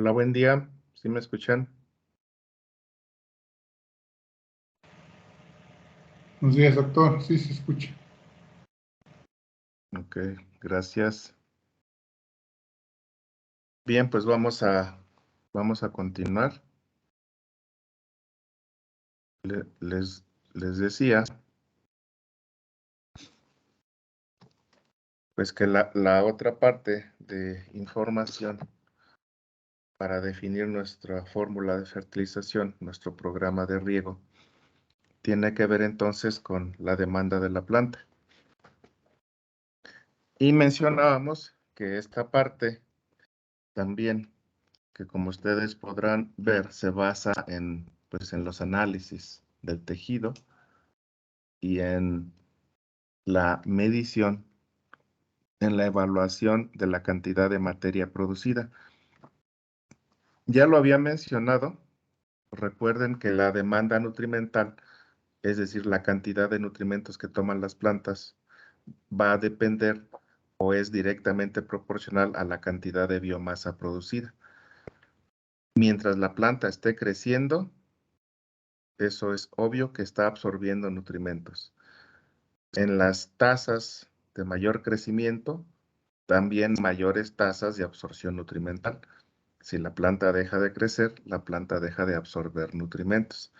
Hola, buen día. ¿Sí me escuchan? Buenos días, doctor. Sí, se escucha. Ok, gracias. Bien, pues vamos a continuar. Les decía, pues que la otra parte de información para definir nuestra fórmula de fertilización, nuestro programa de riego, tiene que ver entonces con la demanda de la planta. Y mencionábamos que esta parte también, que como ustedes podrán ver, se basa pues, en los análisis del tejido y en la medición, en la evaluación de la cantidad de materia producida. Ya lo había mencionado, recuerden que la demanda nutrimental, es decir, la cantidad de nutrimentos que toman las plantas, va a depender o es directamente proporcional a la cantidad de biomasa producida. Mientras la planta esté creciendo, eso es obvio que está absorbiendo nutrimentos. En las tasas de mayor crecimiento, también mayores tasas de absorción nutrimental. Si la planta deja de crecer, la planta deja de absorber nutrimentos.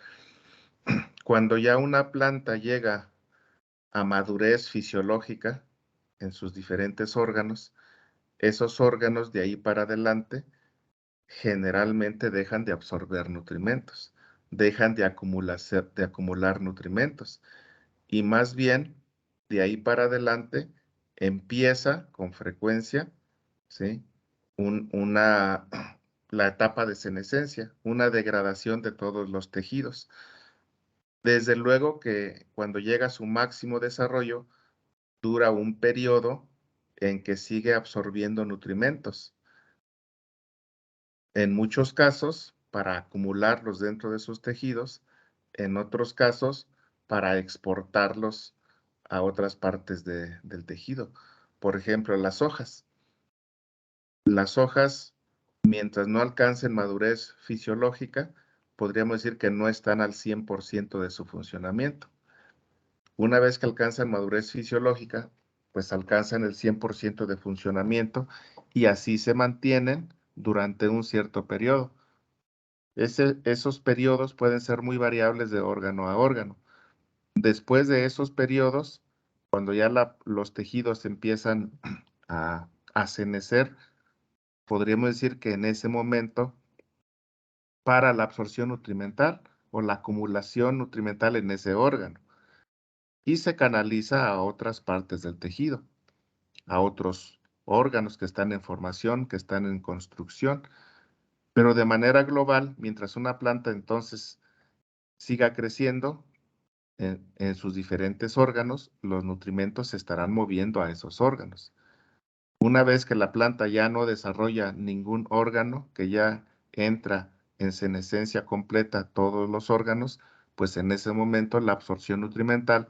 Cuando ya una planta llega a madurez fisiológica en sus diferentes órganos, esos órganos de ahí para adelante generalmente dejan de absorber nutrimentos, dejan de acumular nutrimentos y más bien de ahí para adelante empieza con frecuencia, ¿sí? La etapa de senescencia, una degradación de todos los tejidos. Desde luego que cuando llega a su máximo desarrollo, dura un periodo en que sigue absorbiendo nutrimentos. En muchos casos, para acumularlos dentro de sus tejidos, en otros casos, para exportarlos a otras partes del tejido. Por ejemplo, las hojas. Las hojas, mientras no alcancen madurez fisiológica, podríamos decir que no están al 100% de su funcionamiento. Una vez que alcanzan madurez fisiológica, pues alcanzan el 100% de funcionamiento y así se mantienen durante un cierto periodo. Esos periodos pueden ser muy variables de órgano a órgano. Después de esos periodos, cuando ya los tejidos empiezan a senecer, podríamos decir que en ese momento para la absorción nutrimental o la acumulación nutrimental en ese órgano y se canaliza a otras partes del tejido, a otros órganos que están en formación, que están en construcción, pero de manera global, mientras una planta entonces siga creciendo en sus diferentes órganos, los nutrimentos se estarán moviendo a esos órganos. Una vez que la planta ya no desarrolla ningún órgano, que ya entra en senescencia completa todos los órganos, pues en ese momento la absorción nutrimental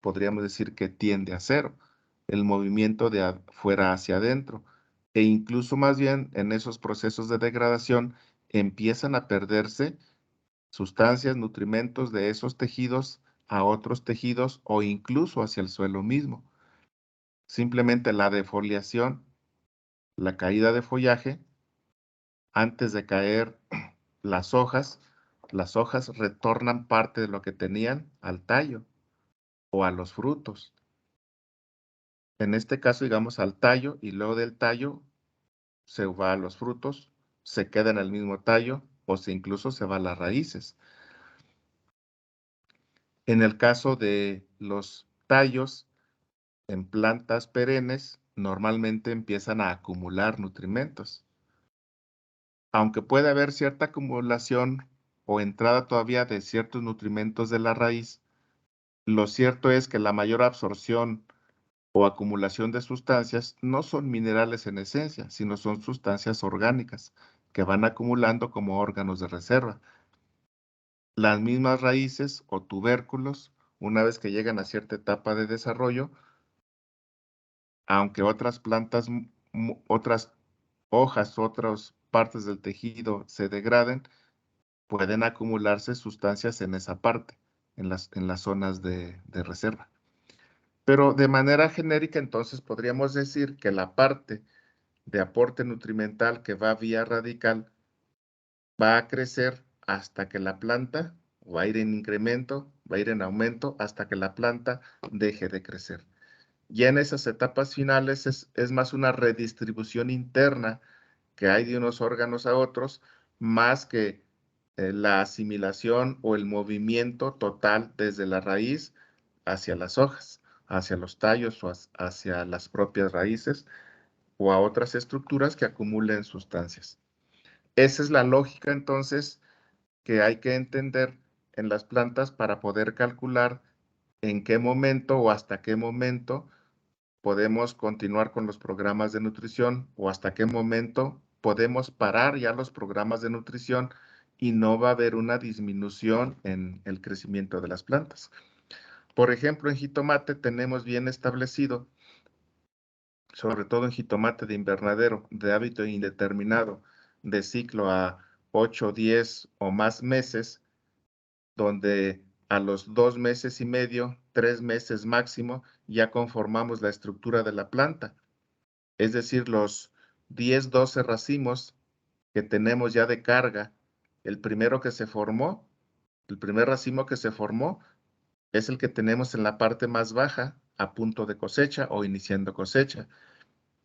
podríamos decir que tiende a cero, el movimiento de afuera hacia adentro, e incluso más bien en esos procesos de degradación empiezan a perderse sustancias, nutrimentos de esos tejidos a otros tejidos o incluso hacia el suelo mismo. Simplemente la defoliación, la caída de follaje, antes de caer las hojas retornan parte de lo que tenían al tallo o a los frutos. En este caso, digamos, al tallo y luego del tallo se va a los frutos, se queda en el mismo tallo o incluso se va a las raíces. En el caso de los tallos en plantas perennes, normalmente empiezan a acumular nutrimentos. Aunque puede haber cierta acumulación o entrada todavía de ciertos nutrimentos de la raíz, lo cierto es que la mayor absorción o acumulación de sustancias no son minerales en esencia, sino son sustancias orgánicas que van acumulando como órganos de reserva. Las mismas raíces o tubérculos, una vez que llegan a cierta etapa de desarrollo, aunque otras plantas, otras hojas, otros partes del tejido se degraden, pueden acumularse sustancias en esa parte, en las zonas de reserva. Pero de manera genérica, entonces, podríamos decir que la parte de aporte nutrimental que va vía radical va a crecer hasta que la planta, va a ir en incremento, va a ir en aumento, hasta que la planta deje de crecer. Ya en esas etapas finales es más una redistribución interna que hay de unos órganos a otros, más que la asimilación o el movimiento total desde la raíz hacia las hojas, hacia los tallos o hacia las propias raíces o a otras estructuras que acumulen sustancias. Esa es la lógica entonces que hay que entender en las plantas para poder calcular en qué momento o hasta qué momento podemos continuar con los programas de nutrición o hasta qué momento podemos parar ya los programas de nutrición y no va a haber una disminución en el crecimiento de las plantas. Por ejemplo, en jitomate tenemos bien establecido, sobre todo en jitomate de invernadero, de hábito indeterminado, de ciclo a 8, 10 o más meses, donde a los 2 meses y medio, 3 meses máximo, ya conformamos la estructura de la planta. Es decir, los 10, 12 racimos que tenemos ya de carga, el primero que se formó, el primer racimo que se formó, es el que tenemos en la parte más baja, a punto de cosecha o iniciando cosecha.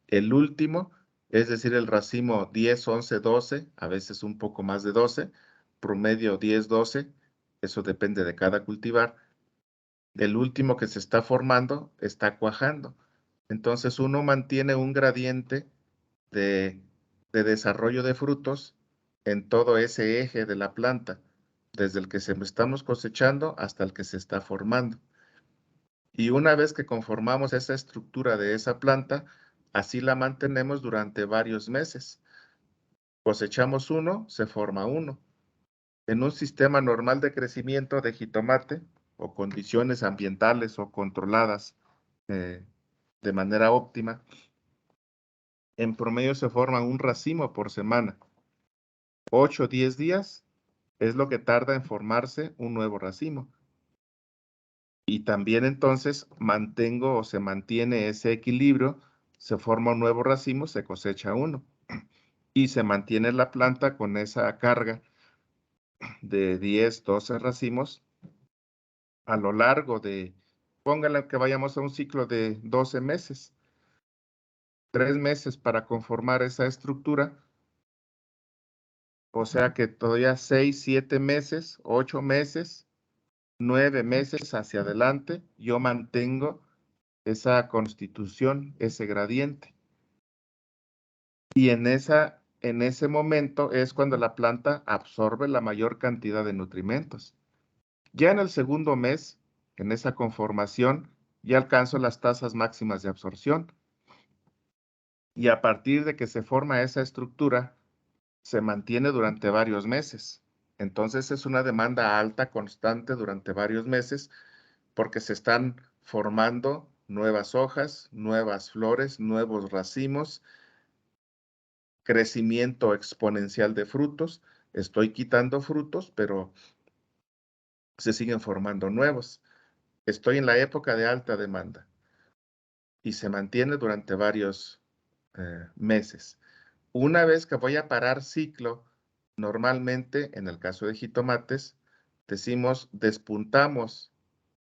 El último, es decir, el racimo 10, 11, 12, a veces un poco más de 12, promedio 10, 12, eso depende de cada cultivar. El último que se está formando está cuajando. Entonces uno mantiene un gradiente de, desarrollo de frutos en todo ese eje de la planta, desde el que estamos cosechando hasta el que se está formando. Y una vez que conformamos esa estructura de esa planta, así la mantenemos durante varios meses. Cosechamos uno, se forma uno. En un sistema normal de crecimiento de jitomate o condiciones ambientales o controladas de manera óptima, en promedio se forma un racimo por semana. 8 o 10 días es lo que tarda en formarse un nuevo racimo. Y también entonces mantengo o se mantiene ese equilibrio, se forma un nuevo racimo, se cosecha uno. Y se mantiene la planta con esa carga de 10, 12 racimos a lo largo de, póngale que vayamos a un ciclo de 12 meses, 3 meses para conformar esa estructura, o sea que todavía 6, 7 meses, 8 meses, 9 meses hacia adelante, yo mantengo esa constitución, ese gradiente. Y en ese momento es cuando la planta absorbe la mayor cantidad de nutrimentos. Ya en el segundo mes, en esa conformación, ya alcanzo las tasas máximas de absorción. Y a partir de que se forma esa estructura, se mantiene durante varios meses. Entonces es una demanda alta, constante durante varios meses, porque se están formando nuevas hojas, nuevas flores, nuevos racimos, crecimiento exponencial de frutos. Estoy quitando frutos, pero se siguen formando nuevos. Estoy en la época de alta demanda y se mantiene durante varios meses. Una vez que voy a parar ciclo, normalmente, en el caso de jitomates, decimos despuntamos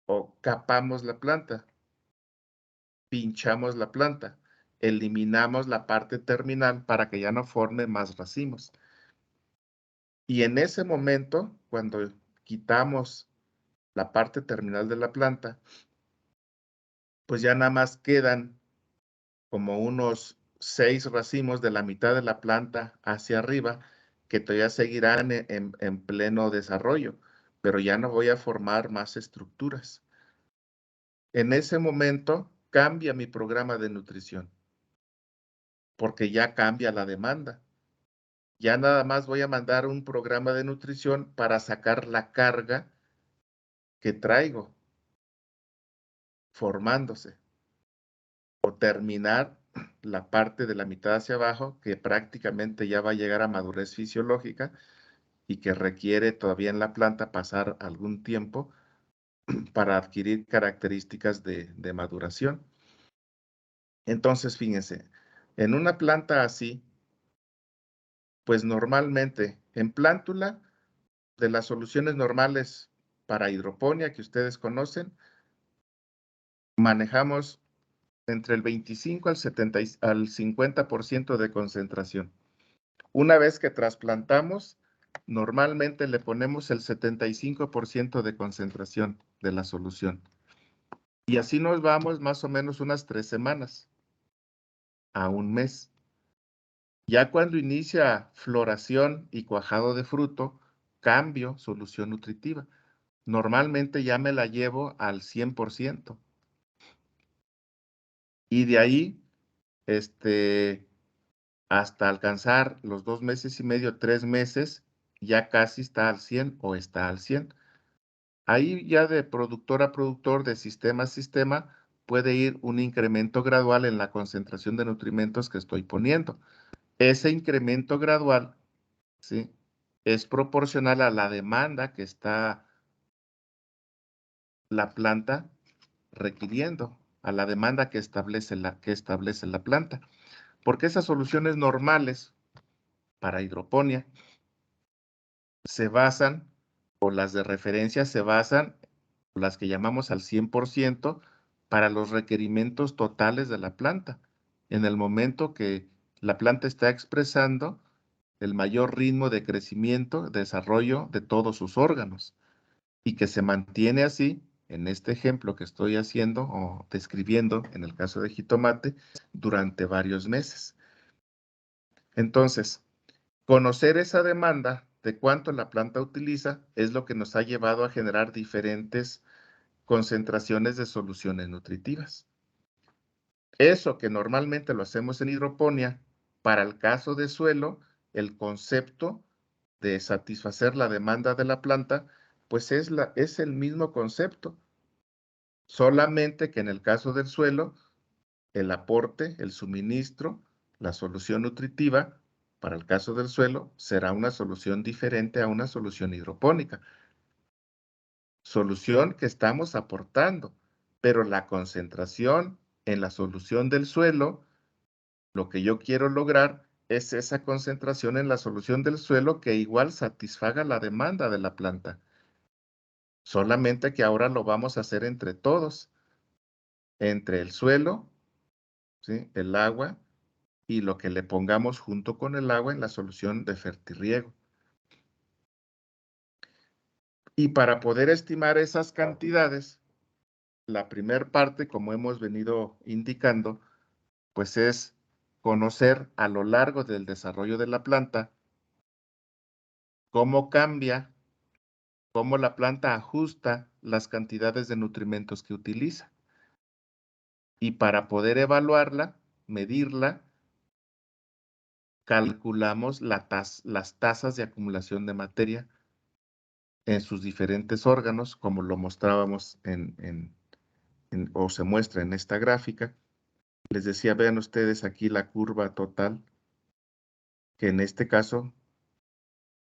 o capamos la planta, pinchamos la planta, eliminamos la parte terminal para que ya no forme más racimos. Y en ese momento, cuando quitamos la parte terminal de la planta, pues ya nada más quedan como unos 6 racimos de la mitad de la planta hacia arriba que todavía seguirán en pleno desarrollo, pero ya no voy a formar más estructuras. En ese momento cambia mi programa de nutrición, porque ya cambia la demanda. Ya nada más voy a mandar un programa de nutrición para sacar la carga que traigo formándose o terminar la parte de la mitad hacia abajo, que prácticamente ya va a llegar a madurez fisiológica y que requiere todavía en la planta pasar algún tiempo para adquirir características de maduración. Entonces, fíjense, en una planta así, pues normalmente en plántula, de las soluciones normales para hidroponía que ustedes conocen, manejamos entre el 25 al 50% de concentración. Una vez que trasplantamos, normalmente le ponemos el 75% de concentración de la solución. Y así nos vamos más o menos unas 3 semanas a un mes. Ya cuando inicia floración y cuajado de fruto, cambio solución nutritiva. Normalmente ya me la llevo al 100%. Y de ahí, hasta alcanzar los 2 meses y medio, 3 meses, ya casi está al 100 o está al 100. Ahí ya de productor a productor, de sistema a sistema, puede ir un incremento gradual en la concentración de nutrimentos que estoy poniendo. Ese incremento gradual, ¿sí?, es proporcional a la demanda que está la planta requiriendo, a la demanda que establece la planta. Porque esas soluciones normales para hidroponía se basan, o las de referencia se basan, las que llamamos al 100%, para los requerimientos totales de la planta. En el momento que la planta está expresando el mayor ritmo de crecimiento, desarrollo de todos sus órganos, y que se mantiene así, en este ejemplo que estoy haciendo o describiendo en el caso de jitomate, durante varios meses. Entonces, conocer esa demanda de cuánto la planta utiliza es lo que nos ha llevado a generar diferentes concentraciones de soluciones nutritivas. Eso que normalmente lo hacemos en hidroponía, para el caso de suelo, el concepto de satisfacer la demanda de la planta, pues es el mismo concepto, solamente que en el caso del suelo, el aporte, el suministro, la solución nutritiva, para el caso del suelo, será una solución diferente a una solución hidropónica. Solución que estamos aportando, pero la concentración en la solución del suelo, lo que yo quiero lograr es esa concentración en la solución del suelo que igual satisfaga la demanda de la planta. Solamente que ahora lo vamos a hacer entre todos, entre el suelo, ¿sí?, el agua, y lo que le pongamos junto con el agua en la solución de fertirriego. Y para poder estimar esas cantidades, la primer parte, como hemos venido indicando, pues es conocer a lo largo del desarrollo de la planta cómo cambia, cómo la planta ajusta las cantidades de nutrimentos que utiliza. Y para poder evaluarla, medirla, calculamos las tasas de acumulación de materia en sus diferentes órganos, como lo mostrábamos o se muestra en esta gráfica. Les decía, vean ustedes aquí la curva total, que en este caso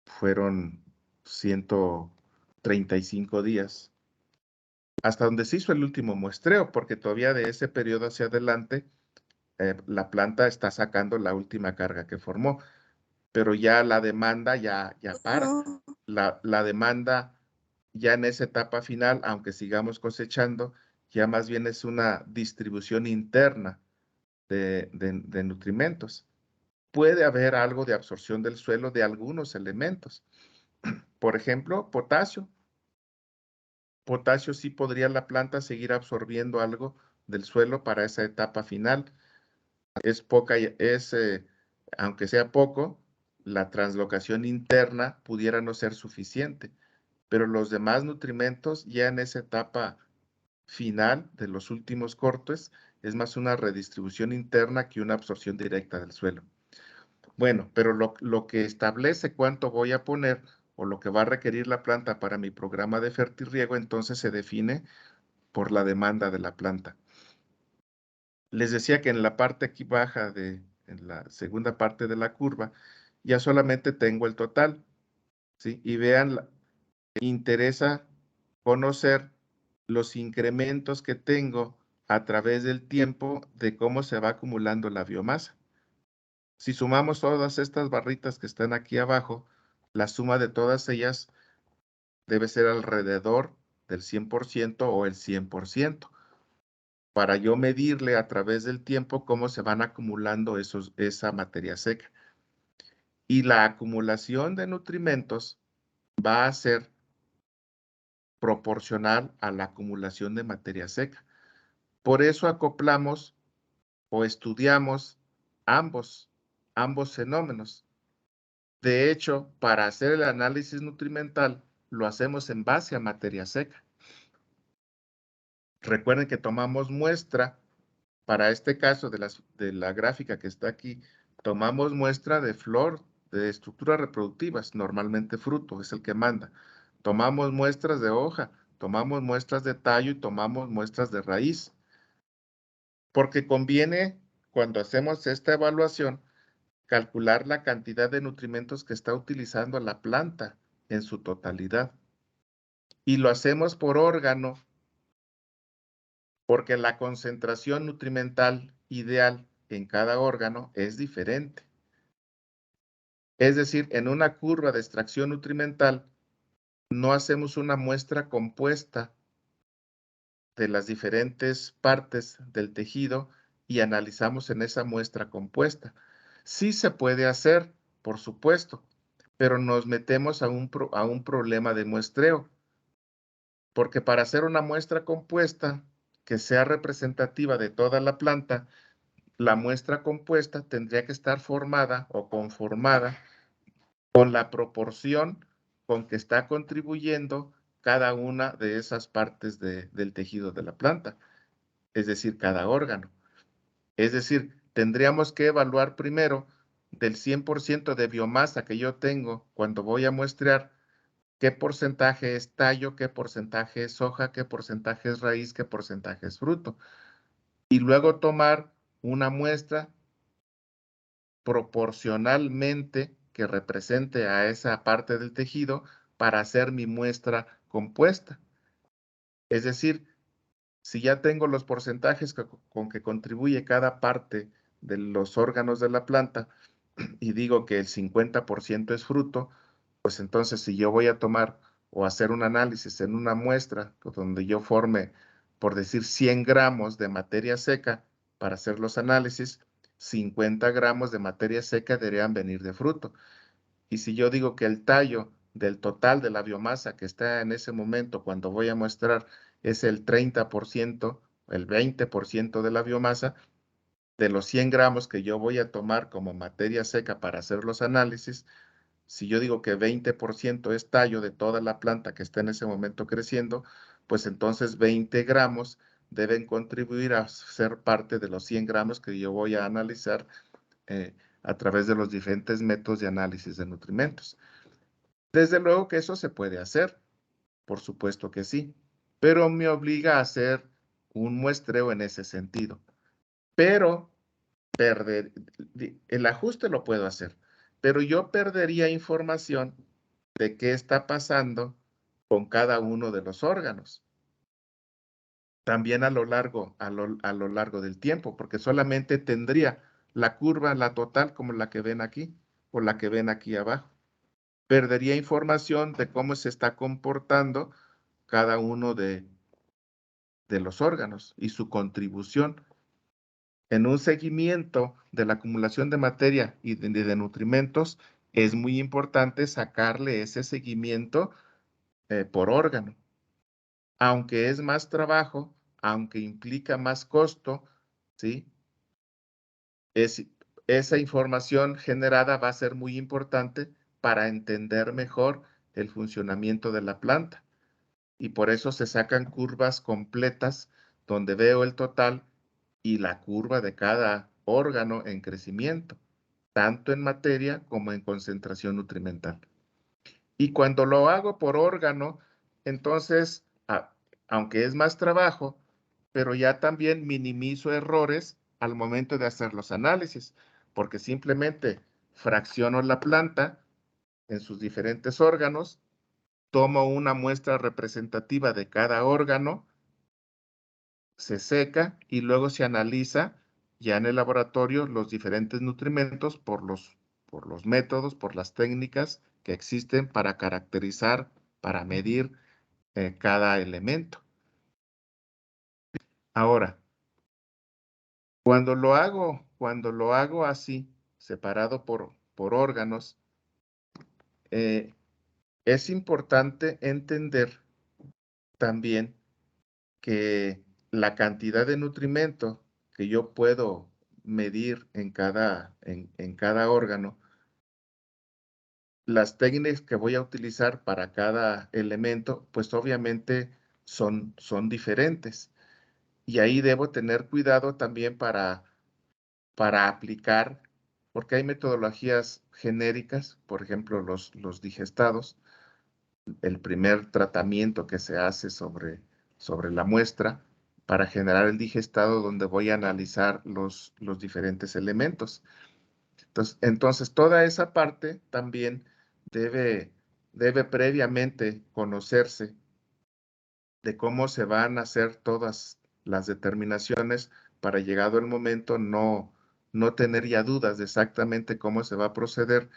fueron 135 días, hasta donde se hizo el último muestreo, porque todavía de ese periodo hacia adelante, la planta está sacando la última carga que formó, pero ya la demanda ya para. La demanda ya en esa etapa final, aunque sigamos cosechando, ya más bien es una distribución interna de nutrimentos. Puede haber algo de absorción del suelo de algunos elementos. Por ejemplo, potasio. Potasio sí podría la planta seguir absorbiendo algo del suelo para esa etapa final. Es poca, aunque sea poco, la translocación interna pudiera no ser suficiente, pero los demás nutrimentos ya en esa etapa final de los últimos cortes es más una redistribución interna que una absorción directa del suelo. Bueno, pero lo que establece cuánto voy a poner o lo que va a requerir la planta para mi programa de fertirriego, entonces se define por la demanda de la planta. Les decía que en la parte aquí baja en la segunda parte de la curva, ya solamente tengo el total, ¿sí? Y vean, interesa conocer los incrementos que tengo a través del tiempo de cómo se va acumulando la biomasa. Si sumamos todas estas barritas que están aquí abajo, la suma de todas ellas debe ser alrededor del 100% o el 100%, para yo medirle a través del tiempo cómo se van acumulando esa materia seca. Y la acumulación de nutrimentos va a ser proporcional a la acumulación de materia seca. Por eso acoplamos o estudiamos ambos fenómenos. De hecho, para hacer el análisis nutrimental, lo hacemos en base a materia seca. Recuerden que tomamos muestra, para este caso de la gráfica que está aquí, tomamos muestra de flor, de estructuras reproductivas, normalmente fruto, es el que manda. Tomamos muestras de hoja, tomamos muestras de tallo y tomamos muestras de raíz. Porque conviene, cuando hacemos esta evaluación, calcular la cantidad de nutrimentos que está utilizando la planta en su totalidad. Y lo hacemos por órgano, porque la concentración nutrimental ideal en cada órgano es diferente. Es decir, en una curva de extracción nutrimental, no hacemos una muestra compuesta de las diferentes partes del tejido y analizamos en esa muestra compuesta. Sí se puede hacer, por supuesto, pero nos metemos a un problema de muestreo, porque para hacer una muestra compuesta que sea representativa de toda la planta, la muestra compuesta tendría que estar formada o conformada con la proporción con que está contribuyendo cada una de esas partes del tejido de la planta, es decir, cada órgano. Es decir, tendríamos que evaluar primero del 100% de biomasa que yo tengo cuando voy a muestrear, qué porcentaje es tallo, qué porcentaje es hoja, qué porcentaje es raíz, qué porcentaje es fruto. Y luego tomar una muestra proporcionalmente que represente a esa parte del tejido para hacer mi muestra compuesta. Es decir, si ya tengo los porcentajes con que contribuye cada parte de los órganos de la planta y digo que el 50% es fruto, pues entonces si yo voy a tomar o hacer un análisis en una muestra donde yo forme, por decir, 100 gramos de materia seca para hacer los análisis, 50 gramos de materia seca deberían venir de fruto. Y si yo digo que el tallo del total de la biomasa que está en ese momento cuando voy a muestrar es el 30%, el 20% de la biomasa, de los 100 gramos que yo voy a tomar como materia seca para hacer los análisis, si yo digo que 20% es tallo de toda la planta que está en ese momento creciendo, pues entonces 20 gramos deben contribuir a ser parte de los 100 gramos que yo voy a analizar a través de los diferentes métodos de análisis de nutrimentos. Desde luego que eso se puede hacer, por supuesto que sí, pero me obliga a hacer un muestreo en ese sentido. Pero el ajuste lo puedo hacer, pero yo perdería información de qué está pasando con cada uno de los órganos. También a lo largo del tiempo, porque solamente tendría la curva, la total, como la que ven aquí, o la que ven aquí abajo. Perdería información de cómo se está comportando cada uno de los órganos y su contribución. En un seguimiento de la acumulación de materia y de nutrimentos, es muy importante sacarle ese seguimiento por órgano. Aunque es más trabajo, aunque implica más costo, ¿sí? Esa información generada va a ser muy importante para entender mejor el funcionamiento de la planta. Y por eso se sacan curvas completas donde veo el total y la curva de cada órgano en crecimiento, tanto en materia como en concentración nutrimental. Y cuando lo hago por órgano, entonces, aunque es más trabajo, pero ya también minimizo errores al momento de hacer los análisis, porque simplemente fracciono la planta en sus diferentes órganos, tomo una muestra representativa de cada órgano, se seca y luego se analiza ya en el laboratorio los diferentes nutrimentos por los métodos, por las técnicas que existen para caracterizar, para medir cada elemento. Ahora, cuando lo hago así, separado por órganos, es importante entender también que la cantidad de nutrimento que yo puedo medir en cada órgano, las técnicas que voy a utilizar para cada elemento, pues obviamente son diferentes. Y ahí debo tener cuidado también para aplicar, porque hay metodologías genéricas, por ejemplo, los digestados, el primer tratamiento que se hace sobre la muestra para generar el digestado donde voy a analizar los diferentes elementos. Entonces, toda esa parte también debe previamente conocerse de cómo se van a hacer todas las determinaciones para, llegado el momento, no tener ya dudas de exactamente cómo se va a proceder,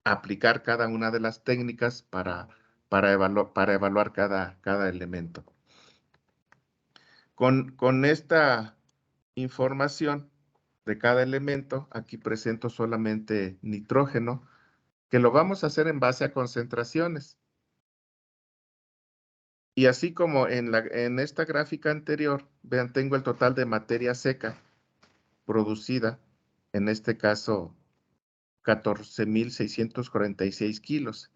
aplicar cada una de las técnicas para evaluar cada elemento. Con esta información de cada elemento, aquí presento solamente nitrógeno, que lo vamos a hacer en base a concentraciones. Y así como en esta gráfica anterior, vean, tengo el total de materia seca producida, en este caso 14,646 kilos.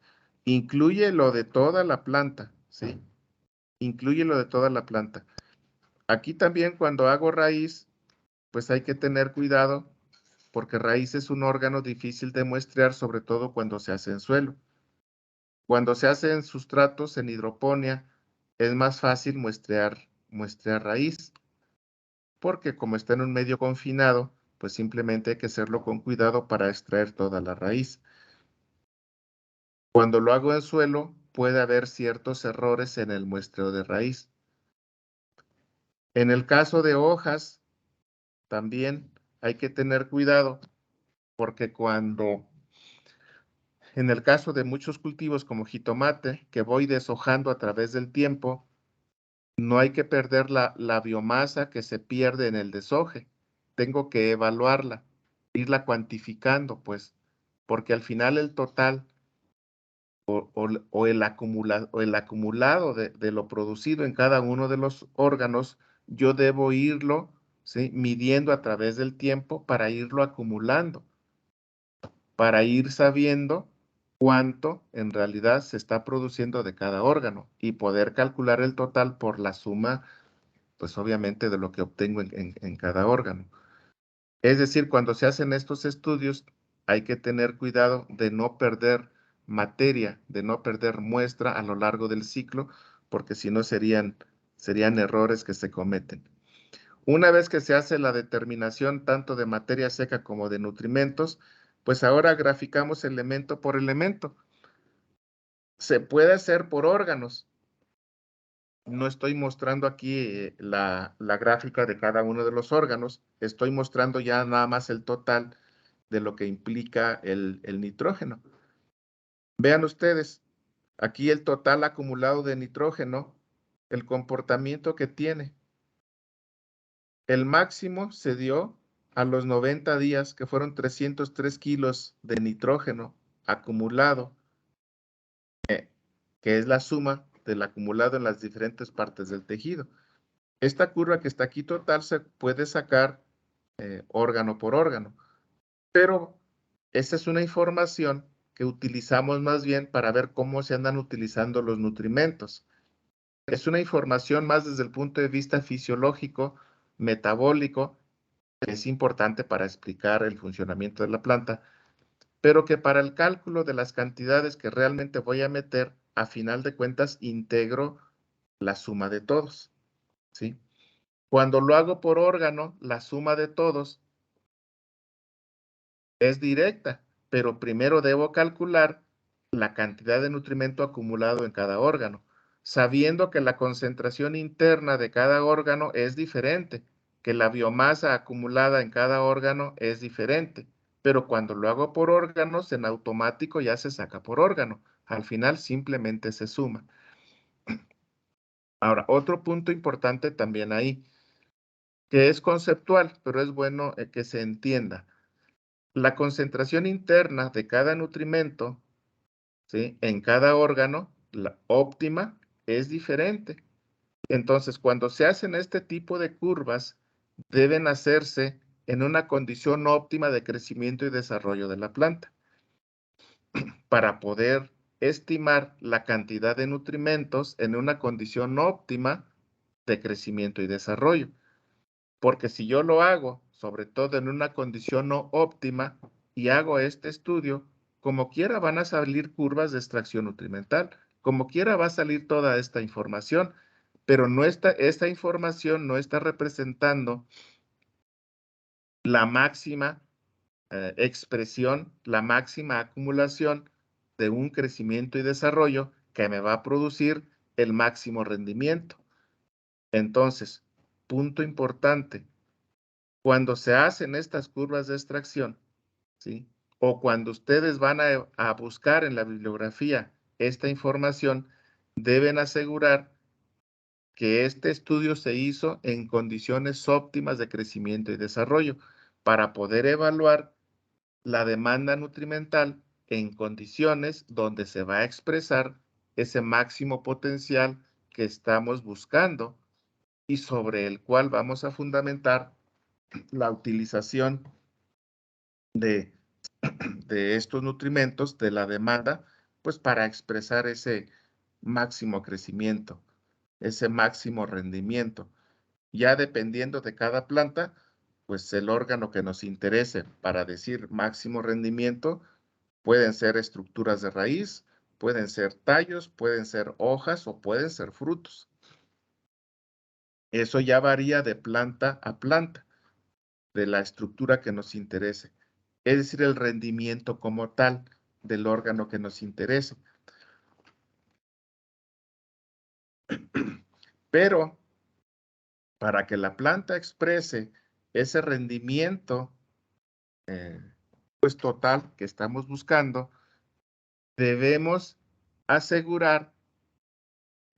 Incluye lo de toda la planta, ¿sí? Incluye lo de toda la planta. Aquí también, cuando hago raíz, pues hay que tener cuidado, porque raíz es un órgano difícil de muestrear, sobre todo cuando se hace en suelo. Cuando se hace en sustratos, en hidroponía, es más fácil muestrear raíz, porque como está en un medio confinado, pues simplemente hay que hacerlo con cuidado para extraer toda la raíz. Cuando lo hago en suelo, puede haber ciertos errores en el muestreo de raíz. En el caso de hojas, también hay que tener cuidado, porque en el caso de muchos cultivos como jitomate, que voy deshojando a través del tiempo, no hay que perder la biomasa que se pierde en el deshoje. Tengo que evaluarla, irla cuantificando, pues, porque al final el total o el acumulado de lo producido en cada uno de los órganos, yo debo irlo, ¿sí?, midiendo a través del tiempo para irlo acumulando, para ir sabiendo cuánto en realidad se está produciendo de cada órgano y poder calcular el total por la suma, pues obviamente, de lo que obtengo en cada órgano. Es decir, cuando se hacen estos estudios, hay que tener cuidado de no perder materia, de no perder muestra a lo largo del ciclo, porque si no serían errores que se cometen. Una vez que se hace la determinación tanto de materia seca como de nutrimentos, pues ahora graficamos elemento por elemento. Se puede hacer por órganos. No estoy mostrando aquí la gráfica de cada uno de los órganos, estoy mostrando ya nada más el total de lo que implica el nitrógeno. Vean ustedes, aquí el total acumulado de nitrógeno, el comportamiento que tiene. El máximo se dio a los 90 días, que fueron 303 kilos de nitrógeno acumulado, que es la suma del acumulado en las diferentes partes del tejido. Esta curva que está aquí total se puede sacar órgano por órgano, pero esta es una información que utilizamos más bien para ver cómo se andan utilizando los nutrimentos. Es una información más desde el punto de vista fisiológico, metabólico, que es importante para explicar el funcionamiento de la planta, pero que para el cálculo de las cantidades que realmente voy a meter, a final de cuentas integro la suma de todos, ¿sí? Cuando lo hago por órgano, la suma de todos es directa, pero primero debo calcular la cantidad de nutrimento acumulado en cada órgano, sabiendo que la concentración interna de cada órgano es diferente, que la biomasa acumulada en cada órgano es diferente, pero cuando lo hago por órganos, en automático ya se saca por órgano. Al final simplemente se suma. Ahora, otro punto importante también ahí, que es conceptual, pero es bueno que se entienda. La concentración interna de cada nutrimento, ¿sí?, en cada órgano, la óptima, es diferente. Entonces, cuando se hacen este tipo de curvas, deben hacerse en una condición óptima de crecimiento y desarrollo de la planta para poder estimar la cantidad de nutrimentos en una condición óptima de crecimiento y desarrollo. Porque si yo lo hago, sobre todo en una condición no óptima, y hago este estudio, como quiera van a salir curvas de extracción nutrimental, como quiera va a salir toda esta información, pero esta información no está representando la máxima expresión, la máxima acumulación de un crecimiento y desarrollo que me va a producir el máximo rendimiento. Entonces, punto importante, cuando se hacen estas curvas de extracción, ¿sí?, o cuando ustedes van a buscar en la bibliografía esta información, deben asegurar que este estudio se hizo en condiciones óptimas de crecimiento y desarrollo para poder evaluar la demanda nutrimental en condiciones donde se va a expresar ese máximo potencial que estamos buscando y sobre el cual vamos a fundamentar la utilización de, de estos nutrimentos, de la demanda, pues para expresar ese máximo crecimiento, ese máximo rendimiento. Ya dependiendo de cada planta, pues el órgano que nos interese para decir máximo rendimiento pueden ser estructuras de raíz, pueden ser tallos, pueden ser hojas o pueden ser frutos. Eso ya varía de planta a planta, de la estructura que nos interese. Es decir, el rendimiento como tal del órgano que nos interese. Pero para que la planta exprese ese rendimiento pues total que estamos buscando, debemos asegurar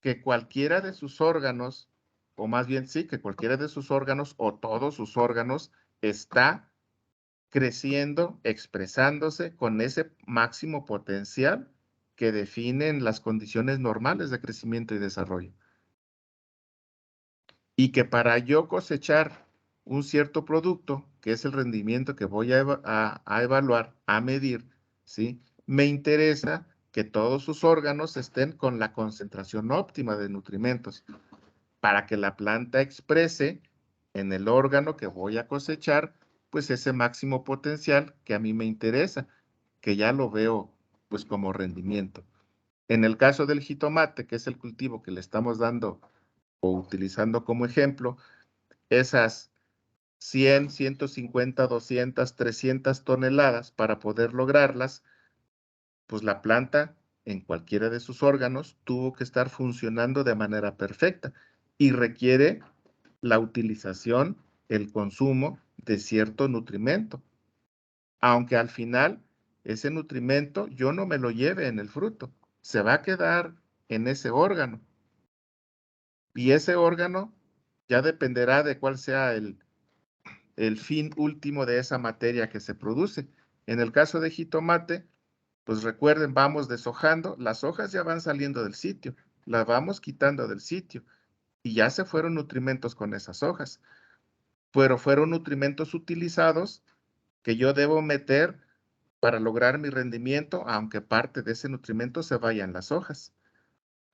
que cualquiera de sus órganos, o más bien sí, que cualquiera de sus órganos o todos sus órganos está creciendo, expresándose con ese máximo potencial que definen las condiciones normales de crecimiento y desarrollo. Y que para yo cosechar un cierto producto, que es el rendimiento que voy a evaluar, a medir, ¿sí?, me interesa que todos sus órganos estén con la concentración óptima de nutrimentos para que la planta exprese en el órgano que voy a cosechar, pues ese máximo potencial que a mí me interesa, que ya lo veo pues como rendimiento. En el caso del jitomate, que es el cultivo que le estamos dando o utilizando como ejemplo, esas 100, 150, 200, 300 toneladas para poder lograrlas, pues la planta en cualquiera de sus órganos tuvo que estar funcionando de manera perfecta y requiere la utilización, el consumo de cierto nutrimento, aunque al final ese nutrimento yo no me lo lleve en el fruto, se va a quedar en ese órgano y ese órgano ya dependerá de cuál sea el fin último de esa materia que se produce. En el caso de jitomate, pues recuerden, vamos deshojando, las hojas ya van saliendo del sitio, las vamos quitando del sitio y ya se fueron nutrimentos con esas hojas, pero fueron nutrimentos utilizados que yo debo meter para lograr mi rendimiento, aunque parte de ese nutrimento se vaya en las hojas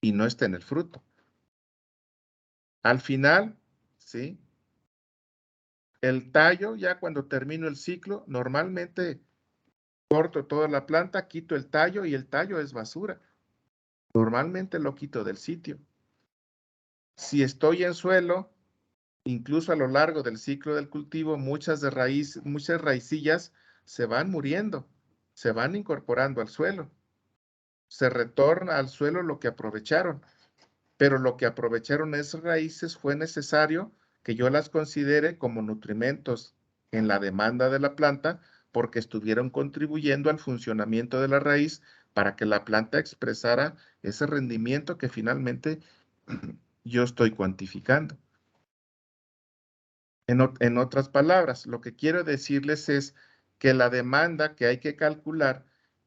y no esté en el fruto. Al final, ¿sí?, el tallo, ya cuando termino el ciclo, normalmente corto toda la planta, quito el tallo y el tallo es basura. Normalmente lo quito del sitio. Si estoy en suelo, incluso a lo largo del ciclo del cultivo, muchas raicillas se van muriendo, se van incorporando al suelo. Se retorna al suelo lo que aprovecharon, pero lo que aprovecharon esas raíces fue necesario que yo las considere como nutrimentos en la demanda de la planta porque estuvieron contribuyendo al funcionamiento de la raíz para que la planta expresara ese rendimiento que finalmente yo estoy cuantificando. En otras palabras, lo que quiero decirles es que la demanda que hay que calcular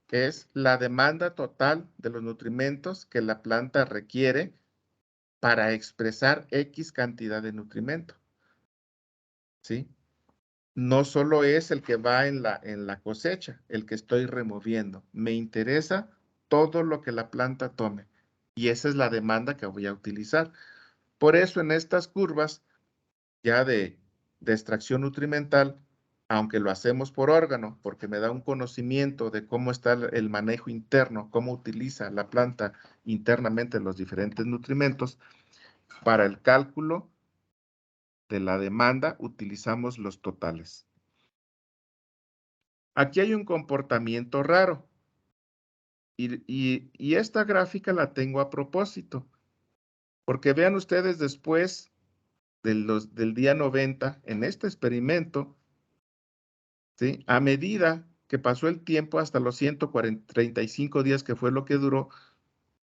es la demanda total de los nutrimentos que la planta requiere para expresar X cantidad de nutrimento, ¿sí? No solo es el que va en la cosecha, el que estoy removiendo. Me interesa todo lo que la planta tome. Y esa es la demanda que voy a utilizar. Por eso en estas curvas ya de extracción nutrimental, aunque lo hacemos por órgano, porque me da un conocimiento de cómo está el manejo interno, cómo utiliza la planta internamente los diferentes nutrimentos, para el cálculo de la demanda utilizamos los totales. Aquí hay un comportamiento raro y esta gráfica la tengo a propósito, porque vean ustedes después del día 90 en este experimento, ¿sí? A medida que pasó el tiempo hasta los 135 días, que fue lo que duró,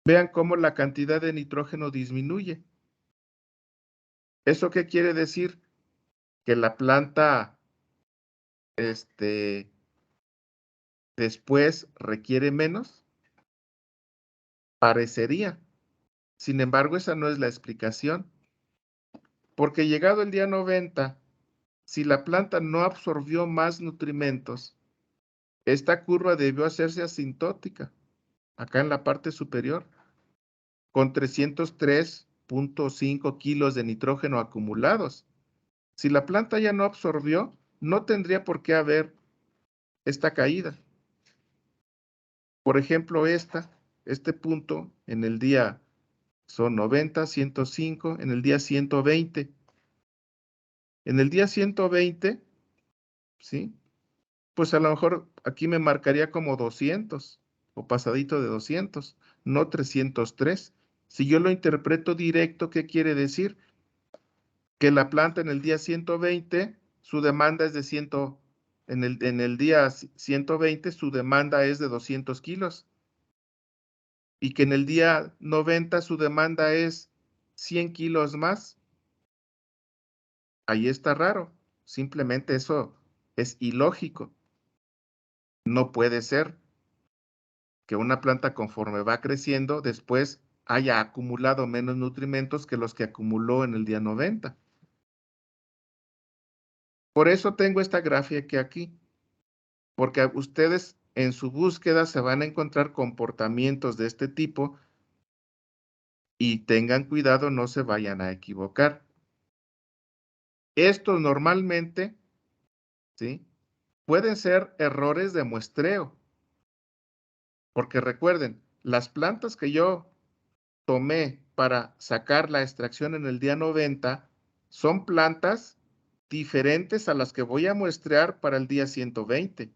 vean cómo la cantidad de nitrógeno disminuye. ¿Eso qué quiere decir? Que la planta, después requiere menos. Parecería. Sin embargo, esa no es la explicación. Porque llegado el día 90, si la planta no absorbió más nutrimentos, esta curva debió hacerse asintótica, acá en la parte superior, con 303.5 kilos de nitrógeno acumulados. Si la planta ya no absorbió, no tendría por qué haber esta caída. Por ejemplo, este punto en el día son 90, 105, en el día 120. En el día 120, ¿sí? Pues a lo mejor aquí me marcaría como 200 o pasadito de 200, no 303. Si yo lo interpreto directo, ¿qué quiere decir? Que la planta en el día 120, su demanda es de 100, en el día 120 su demanda es de 200 kilos y que en el día 90 su demanda es 100 kilos más. Ahí está raro. Simplemente eso es ilógico. No puede ser que una planta conforme va creciendo después haya acumulado menos nutrimentos que los que acumuló en el día 90. Por eso tengo esta gráfica aquí, porque ustedes en su búsqueda se van a encontrar comportamientos de este tipo y tengan cuidado, no se vayan a equivocar. Estos normalmente, ¿sí? Pueden ser errores de muestreo, porque recuerden, las plantas que yo tomé para sacar la extracción en el día 90 son plantas diferentes a las que voy a muestrear para el día 120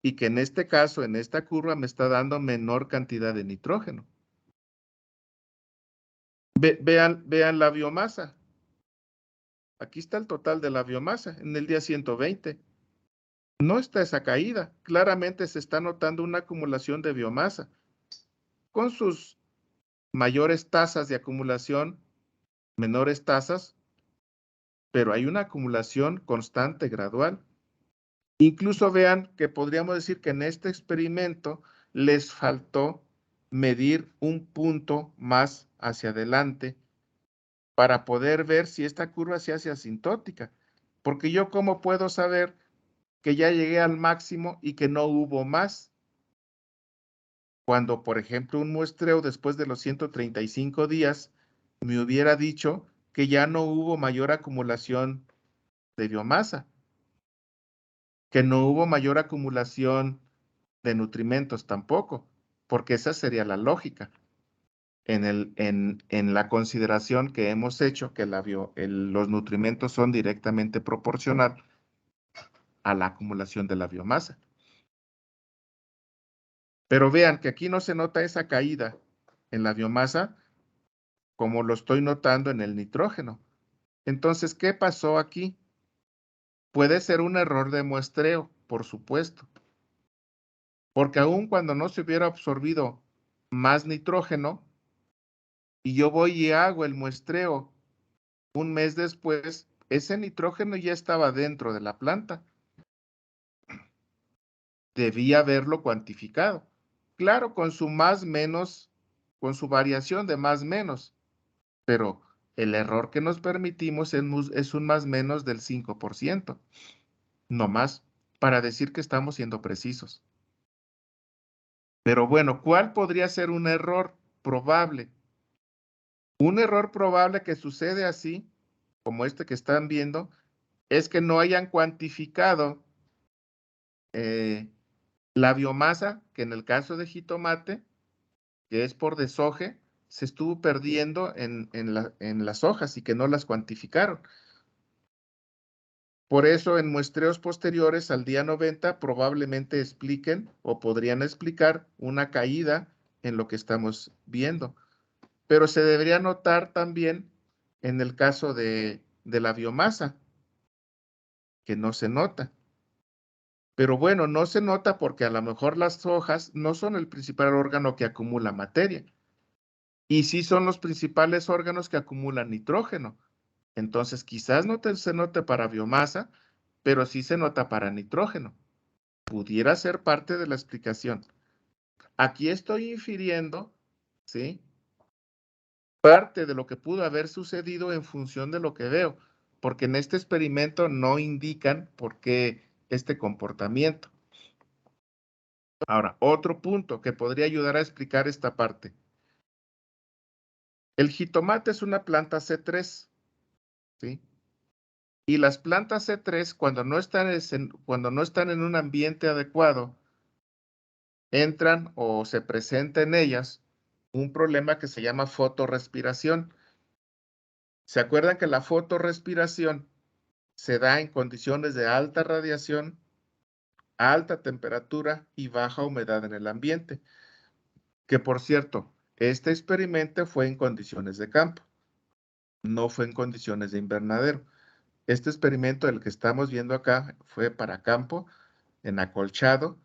y que en este caso, en esta curva, me está dando menor cantidad de nitrógeno. Vean la biomasa. Aquí está el total de la biomasa en el día 120. No está esa caída. Claramente se está notando una acumulación de biomasa con sus mayores tasas de acumulación, menores tasas, pero hay una acumulación constante, gradual. Incluso vean que podríamos decir que en este experimento les faltó medir un punto más hacia adelante para poder ver si esta curva se hace asintótica. Porque yo, ¿cómo puedo saber que ya llegué al máximo y que no hubo más? Cuando, por ejemplo, un muestreo después de los 135 días me hubiera dicho que ya no hubo mayor acumulación de biomasa, que no hubo mayor acumulación de nutrimentos tampoco, porque esa sería la lógica. en la consideración que hemos hecho que los nutrimentos son directamente proporcional a la acumulación de la biomasa. Pero vean que aquí no se nota esa caída en la biomasa como lo estoy notando en el nitrógeno. Entonces, ¿qué pasó aquí? Puede ser un error de muestreo, por supuesto, porque aun cuando no se hubiera absorbido más nitrógeno y yo voy y hago el muestreo un mes después, ese nitrógeno ya estaba dentro de la planta. Debía haberlo cuantificado. Claro, con su más menos, con su variación de más menos, pero el error que nos permitimos es un más menos del 5%, no más, para decir que estamos siendo precisos. Pero bueno, ¿cuál podría ser un error probable? Un error probable que sucede así, como este que están viendo, es que no hayan cuantificado la biomasa, que en el caso de jitomate, que es por desoje, se estuvo perdiendo en las hojas y que no las cuantificaron. Por eso, en muestreos posteriores al día 90 probablemente expliquen o podrían explicar una caída en lo que estamos viendo. Pero se debería notar también en el caso de la biomasa, que no se nota. Pero bueno, no se nota porque a lo mejor las hojas no son el principal órgano que acumula materia. Y sí son los principales órganos que acumulan nitrógeno. Entonces, quizás no se note para biomasa, pero sí se nota para nitrógeno. Pudiera ser parte de la explicación. Aquí estoy infiriendo, ¿sí? Parte de lo que pudo haber sucedido en función de lo que veo, porque en este experimento no indican por qué este comportamiento. Ahora, otro punto que podría ayudar a explicar esta parte. El jitomate es una planta C3, ¿sí? Y las plantas C3, cuando no están en un ambiente adecuado, entran o se presenta en ellas un problema que se llama fotorrespiración. ¿Se acuerdan que la fotorrespiración se da en condiciones de alta radiación, alta temperatura y baja humedad en el ambiente? Que por cierto, este experimento fue en condiciones de campo, no fue en condiciones de invernadero. Este experimento, el que estamos viendo acá, fue para campo, en acolchado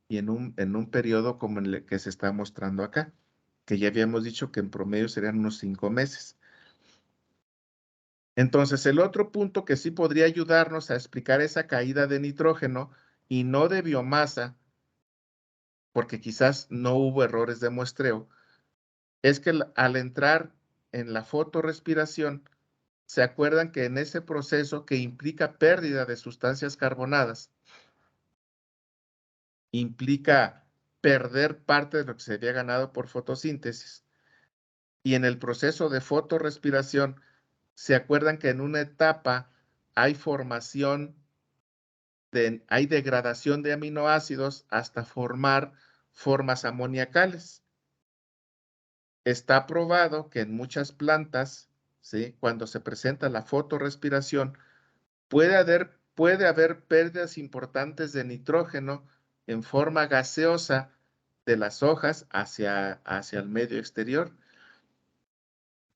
y en un periodo como el que se está mostrando acá, que ya habíamos dicho que en promedio serían unos 5 meses. Entonces, el otro punto que sí podría ayudarnos a explicar esa caída de nitrógeno y no de biomasa, porque quizás no hubo errores de muestreo, es que al entrar en la fotorrespiración, ¿se acuerdan que en ese proceso que implica pérdida de sustancias carbonadas, implica perder parte de lo que se había ganado por fotosíntesis? Y en el proceso de fotorrespiración, ¿se acuerdan que en una etapa hay hay degradación de aminoácidos hasta formar formas amoniacales? Está probado que en muchas plantas, ¿sí?, cuando se presenta la fotorrespiración, puede haber pérdidas importantes de nitrógeno en forma gaseosa de las hojas hacia el medio exterior.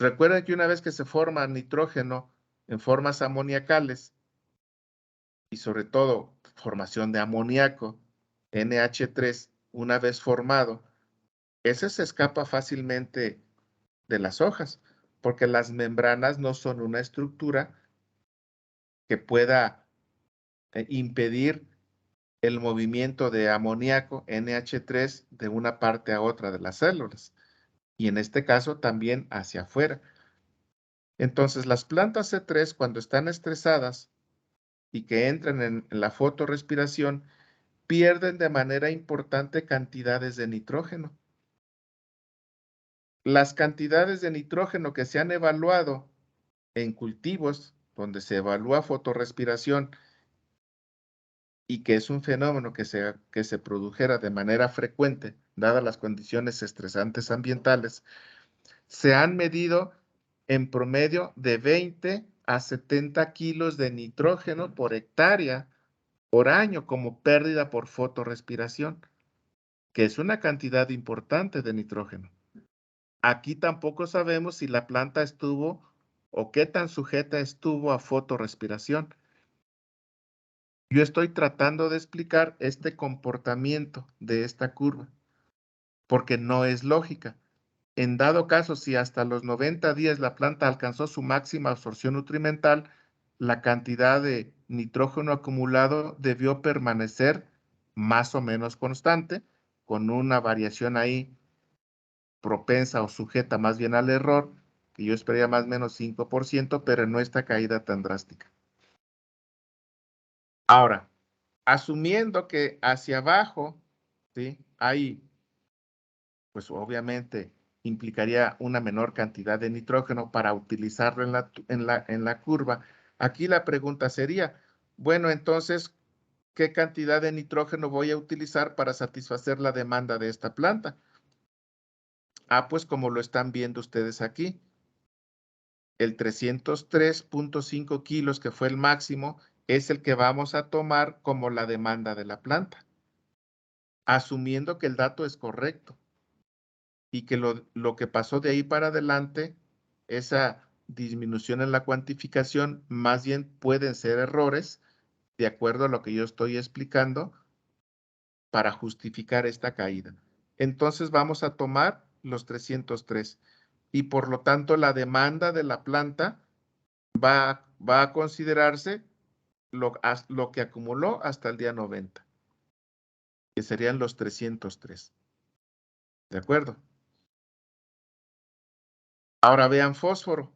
Recuerden que una vez que se forma nitrógeno en formas amoniacales y sobre todo formación de amoníaco, NH3, una vez formado, ese se escapa fácilmente de las hojas, porque las membranas no son una estructura que pueda impedir el movimiento de amoníaco NH3 de una parte a otra de las células, y en este caso también hacia afuera. Entonces, las plantas C3, cuando están estresadas y que entran en la fotorrespiración, pierden de manera importante cantidades de nitrógeno. Las cantidades de nitrógeno que se han evaluado en cultivos donde se evalúa fotorrespiración y que es un fenómeno que se produjera de manera frecuente, dadas las condiciones estresantes ambientales, se han medido en promedio de 20 a 70 kilos de nitrógeno por hectárea por año como pérdida por fotorrespiración, que es una cantidad importante de nitrógeno. Aquí tampoco sabemos si la planta estuvo o qué tan sujeta estuvo a fotorrespiración. Yo estoy tratando de explicar este comportamiento de esta curva, porque no es lógica. En dado caso, si hasta los 90 días la planta alcanzó su máxima absorción nutrimental, la cantidad de nitrógeno acumulado debió permanecer más o menos constante, con una variación ahí propensa o sujeta más bien al error, que yo esperaría más o menos 5%, pero no esta caída tan drástica. Ahora, asumiendo que hacia abajo, ¿sí? Hay, pues obviamente implicaría una menor cantidad de nitrógeno para utilizarlo en la curva. Aquí la pregunta sería, bueno, entonces, ¿qué cantidad de nitrógeno voy a utilizar para satisfacer la demanda de esta planta? Ah, pues como lo están viendo ustedes aquí, el 303.5 kilos, que fue el máximo, es el que vamos a tomar como la demanda de la planta, asumiendo que el dato es correcto y que lo que pasó de ahí para adelante, esa disminución en la cuantificación, más bien pueden ser errores, de acuerdo a lo que yo estoy explicando, para justificar esta caída. Entonces vamos a tomar los 303 y por lo tanto la demanda de la planta va a considerarse lo que acumuló hasta el día 90, que serían los 303. ¿De acuerdo? Ahora vean fósforo.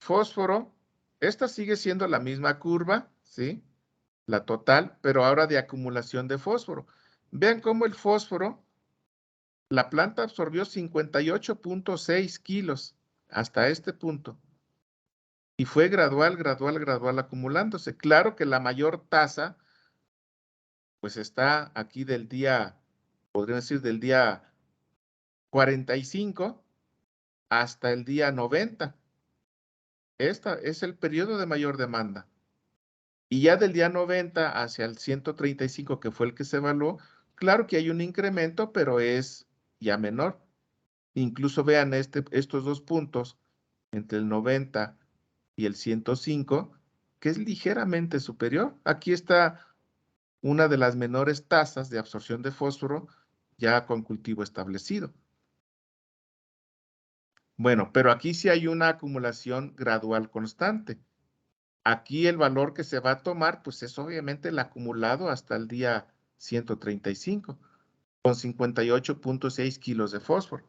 Fósforo, esta sigue siendo la misma curva, ¿sí? La total, pero ahora de acumulación de fósforo. Vean cómo el fósforo, la planta absorbió 58.6 kilos hasta este punto. Y fue gradual, gradual, gradual acumulándose. Claro que la mayor tasa, pues está aquí del día, podría decir del día 45 hasta el día 90. Este es el periodo de mayor demanda. Y ya del día 90 hacia el 135, que fue el que se evaluó, claro que hay un incremento, pero es ya menor. Incluso vean estos dos puntos entre el 90 y el 105, que es ligeramente superior. Aquí está una de las menores tasas de absorción de fósforo ya con cultivo establecido. Bueno, pero aquí sí hay una acumulación gradual constante. Aquí el valor que se va a tomar, pues es obviamente el acumulado hasta el día 135, con 58.6 kilos de fósforo.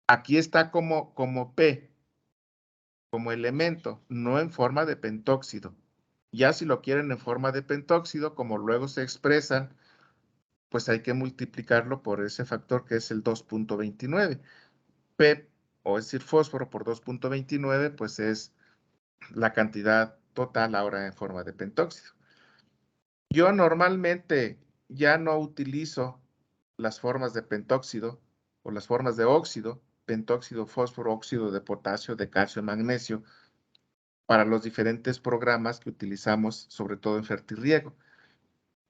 Aquí está como P, como elemento, no en forma de pentóxido. Ya si lo quieren en forma de pentóxido, como luego se expresan, pues hay que multiplicarlo por ese factor que es el 2.29. P, o es decir, fósforo por 2.29, pues es la cantidad total ahora en forma de pentóxido. Yo normalmente ya no utilizo las formas de pentóxido o las formas de óxido, pentóxido, fósforo, óxido de potasio, de calcio, magnesio, para los diferentes programas que utilizamos, sobre todo en fertirriego.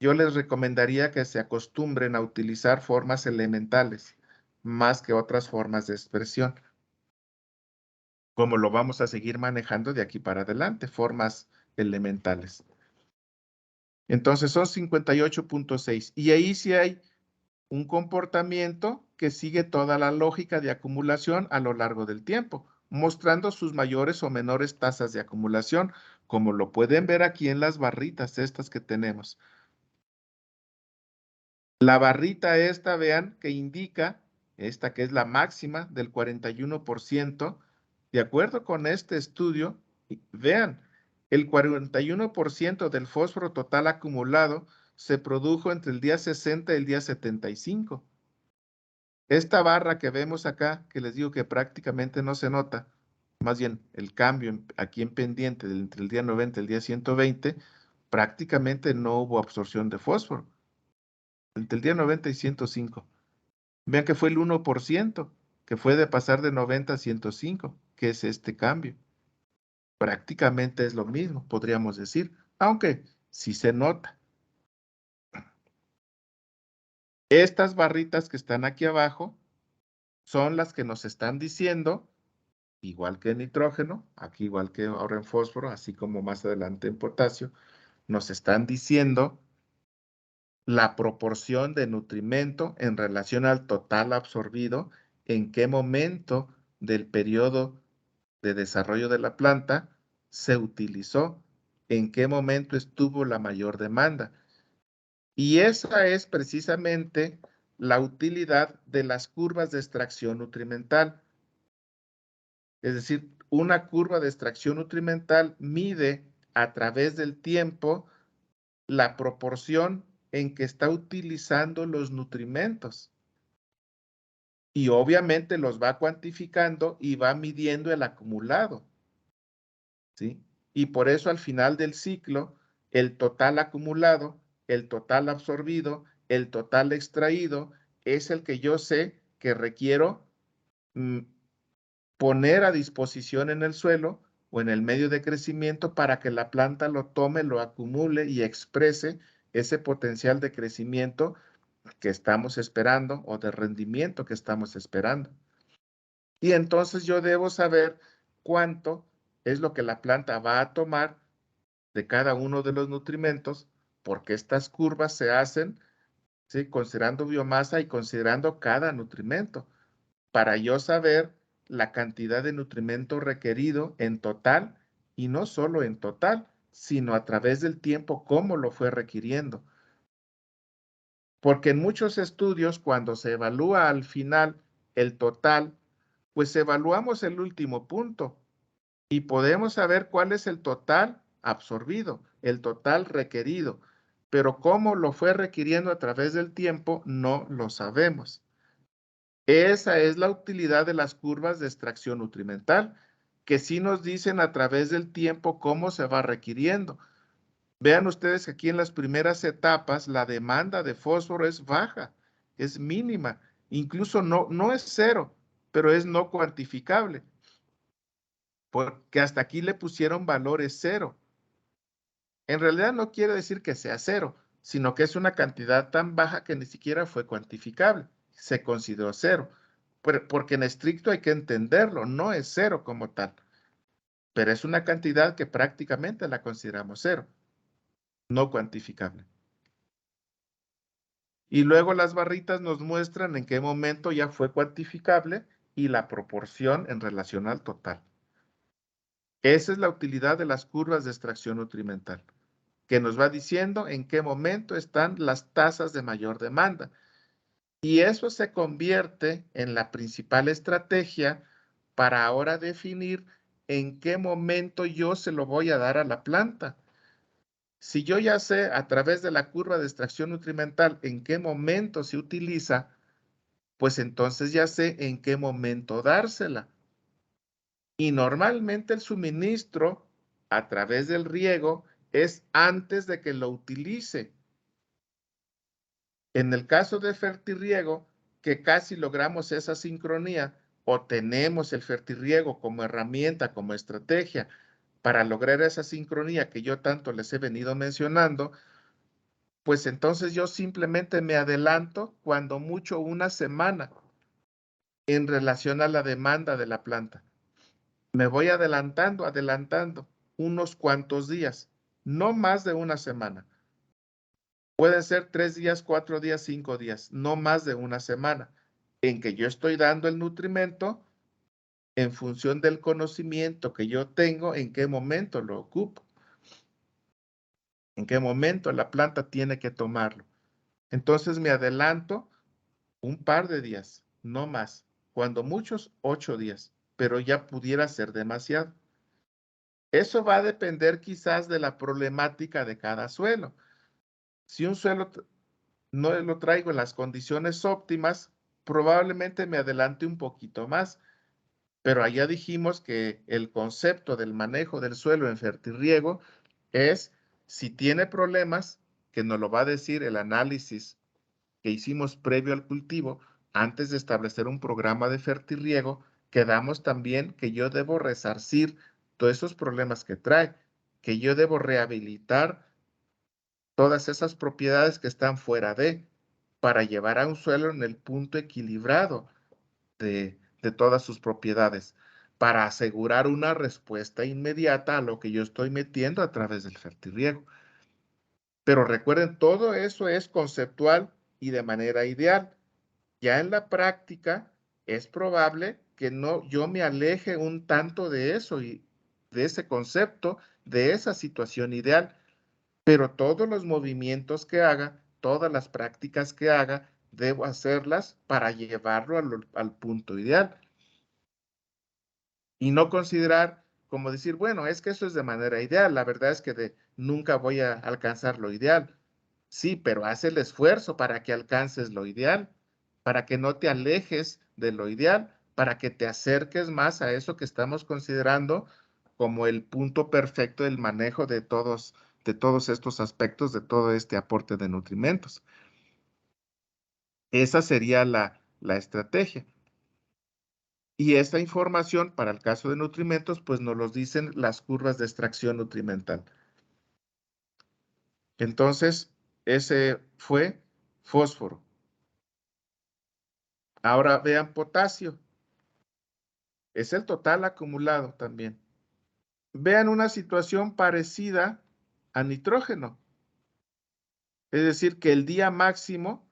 Yo les recomendaría que se acostumbren a utilizar formas elementales más que otras formas de expresión, como lo vamos a seguir manejando de aquí para adelante, formas elementales. Entonces son 58.6 y ahí sí hay un comportamiento que sigue toda la lógica de acumulación a lo largo del tiempo, mostrando sus mayores o menores tasas de acumulación, como lo pueden ver aquí en las barritas estas que tenemos. La barrita esta, vean, que indica, esta que es la máxima del 41%, de acuerdo con este estudio, vean, el 41% del fósforo total acumulado se produjo entre el día 60 y el día 75. Esta barra que vemos acá, que les digo que prácticamente no se nota, más bien el cambio aquí en pendiente entre el día 90 y el día 120, prácticamente no hubo absorción de fósforo. Entre el día 90 y 105. Vean que fue el 1%. que fue de pasar de 90 a 105, que es este cambio. Prácticamente es lo mismo, podríamos decir, aunque sí se nota. Estas barritas que están aquí abajo son las que nos están diciendo, igual que en nitrógeno, aquí igual que ahora en fósforo, así como más adelante en potasio, nos están diciendo la proporción de nutrimento en relación al total absorbido, en qué momento del periodo de desarrollo de la planta se utilizó, en qué momento estuvo la mayor demanda. Y esa es precisamente la utilidad de las curvas de extracción nutrimental. Es decir, una curva de extracción nutrimental mide a través del tiempo la proporción en que está utilizando los nutrimentos. Y obviamente los va cuantificando y va midiendo el acumulado, ¿sí? Y por eso al final del ciclo, el total acumulado, el total absorbido, el total extraído, es el que yo sé que requiero poner a disposición en el suelo o en el medio de crecimiento para que la planta lo tome, lo acumule y exprese ese potencial de crecimiento que estamos esperando o de rendimiento que estamos esperando. Y entonces yo debo saber cuánto es lo que la planta va a tomar de cada uno de los nutrimentos, porque estas curvas se hacen, ¿sí?, considerando biomasa y considerando cada nutrimento, para yo saber la cantidad de nutrimento requerido en total, y no solo en total, sino a través del tiempo, cómo lo fue requiriendo. Porque en muchos estudios, cuando se evalúa al final el total, pues evaluamos el último punto y podemos saber cuál es el total absorbido, el total requerido, pero cómo lo fue requiriendo a través del tiempo no lo sabemos. Esa es la utilidad de las curvas de extracción nutrimental, que sí nos dicen a través del tiempo cómo se va requiriendo. Vean ustedes que aquí en las primeras etapas la demanda de fósforo es baja, es mínima, incluso no es cero, pero es no cuantificable, porque hasta aquí le pusieron valores cero. En realidad no quiere decir que sea cero, sino que es una cantidad tan baja que ni siquiera fue cuantificable, se consideró cero, porque en estricto hay que entenderlo, no es cero como tal, pero es una cantidad que prácticamente la consideramos cero, no cuantificable. Y luego las barritas nos muestran en qué momento ya fue cuantificable y la proporción en relación al total. Esa es la utilidad de las curvas de extracción nutrimental, que nos va diciendo en qué momento están las tasas de mayor demanda. Y eso se convierte en la principal estrategia para ahora definir en qué momento yo se lo voy a dar a la planta. Si yo ya sé a través de la curva de extracción nutrimental en qué momento se utiliza, pues entonces ya sé en qué momento dársela. Y normalmente el suministro a través del riego es antes de que lo utilice. En el caso de fertirriego, que casi logramos esa sincronía o tenemos el fertirriego como herramienta, como estrategia para lograr esa sincronía que yo tanto les he venido mencionando, pues entonces yo simplemente me adelanto cuando mucho una semana en relación a la demanda de la planta. Me voy adelantando unos cuantos días, no más de una semana. Pueden ser 3 días, 4 días, 5 días, no más de una semana, en que yo estoy dando el nutrimento en función del conocimiento que yo tengo, en qué momento lo ocupo, en qué momento la planta tiene que tomarlo. Entonces me adelanto un par de días, no más, cuando muchos 8 días, pero ya pudiera ser demasiado. Eso va a depender quizás de la problemática de cada suelo. Si un suelo no lo traigo en las condiciones óptimas, probablemente me adelante un poquito más, pero allá dijimos que el concepto del manejo del suelo en fertirriego es si tiene problemas, que nos lo va a decir el análisis que hicimos previo al cultivo, antes de establecer un programa de fertirriego, quedamos también que yo debo resarcir todos esos problemas que trae, que yo debo rehabilitar todas esas propiedades que están fuera de, para llevar a un suelo en el punto equilibrado de todas sus propiedades, para asegurar una respuesta inmediata a lo que yo estoy metiendo a través del fertirriego. Pero recuerden, todo eso es conceptual y de manera ideal. Ya en la práctica es probable que yo me aleje un tanto de eso y de ese concepto, de esa situación ideal, pero todos los movimientos que haga, todas las prácticas que haga, debo hacerlas para llevarlo al punto ideal y no considerar como decir, bueno, es que eso es de manera ideal, la verdad es que nunca voy a alcanzar lo ideal. Sí, pero haz el esfuerzo para que alcances lo ideal, para que no te alejes de lo ideal, para que te acerques más a eso que estamos considerando como el punto perfecto del manejo de todos estos aspectos, de todo este aporte de nutrimentos. Esa sería la estrategia. Y esta información para el caso de nutrimentos, pues nos los dicen las curvas de extracción nutrimental. Entonces, ese fue fósforo. Ahora vean potasio. Es el total acumulado también. Vean una situación parecida a nitrógeno. Es decir, que el día máximo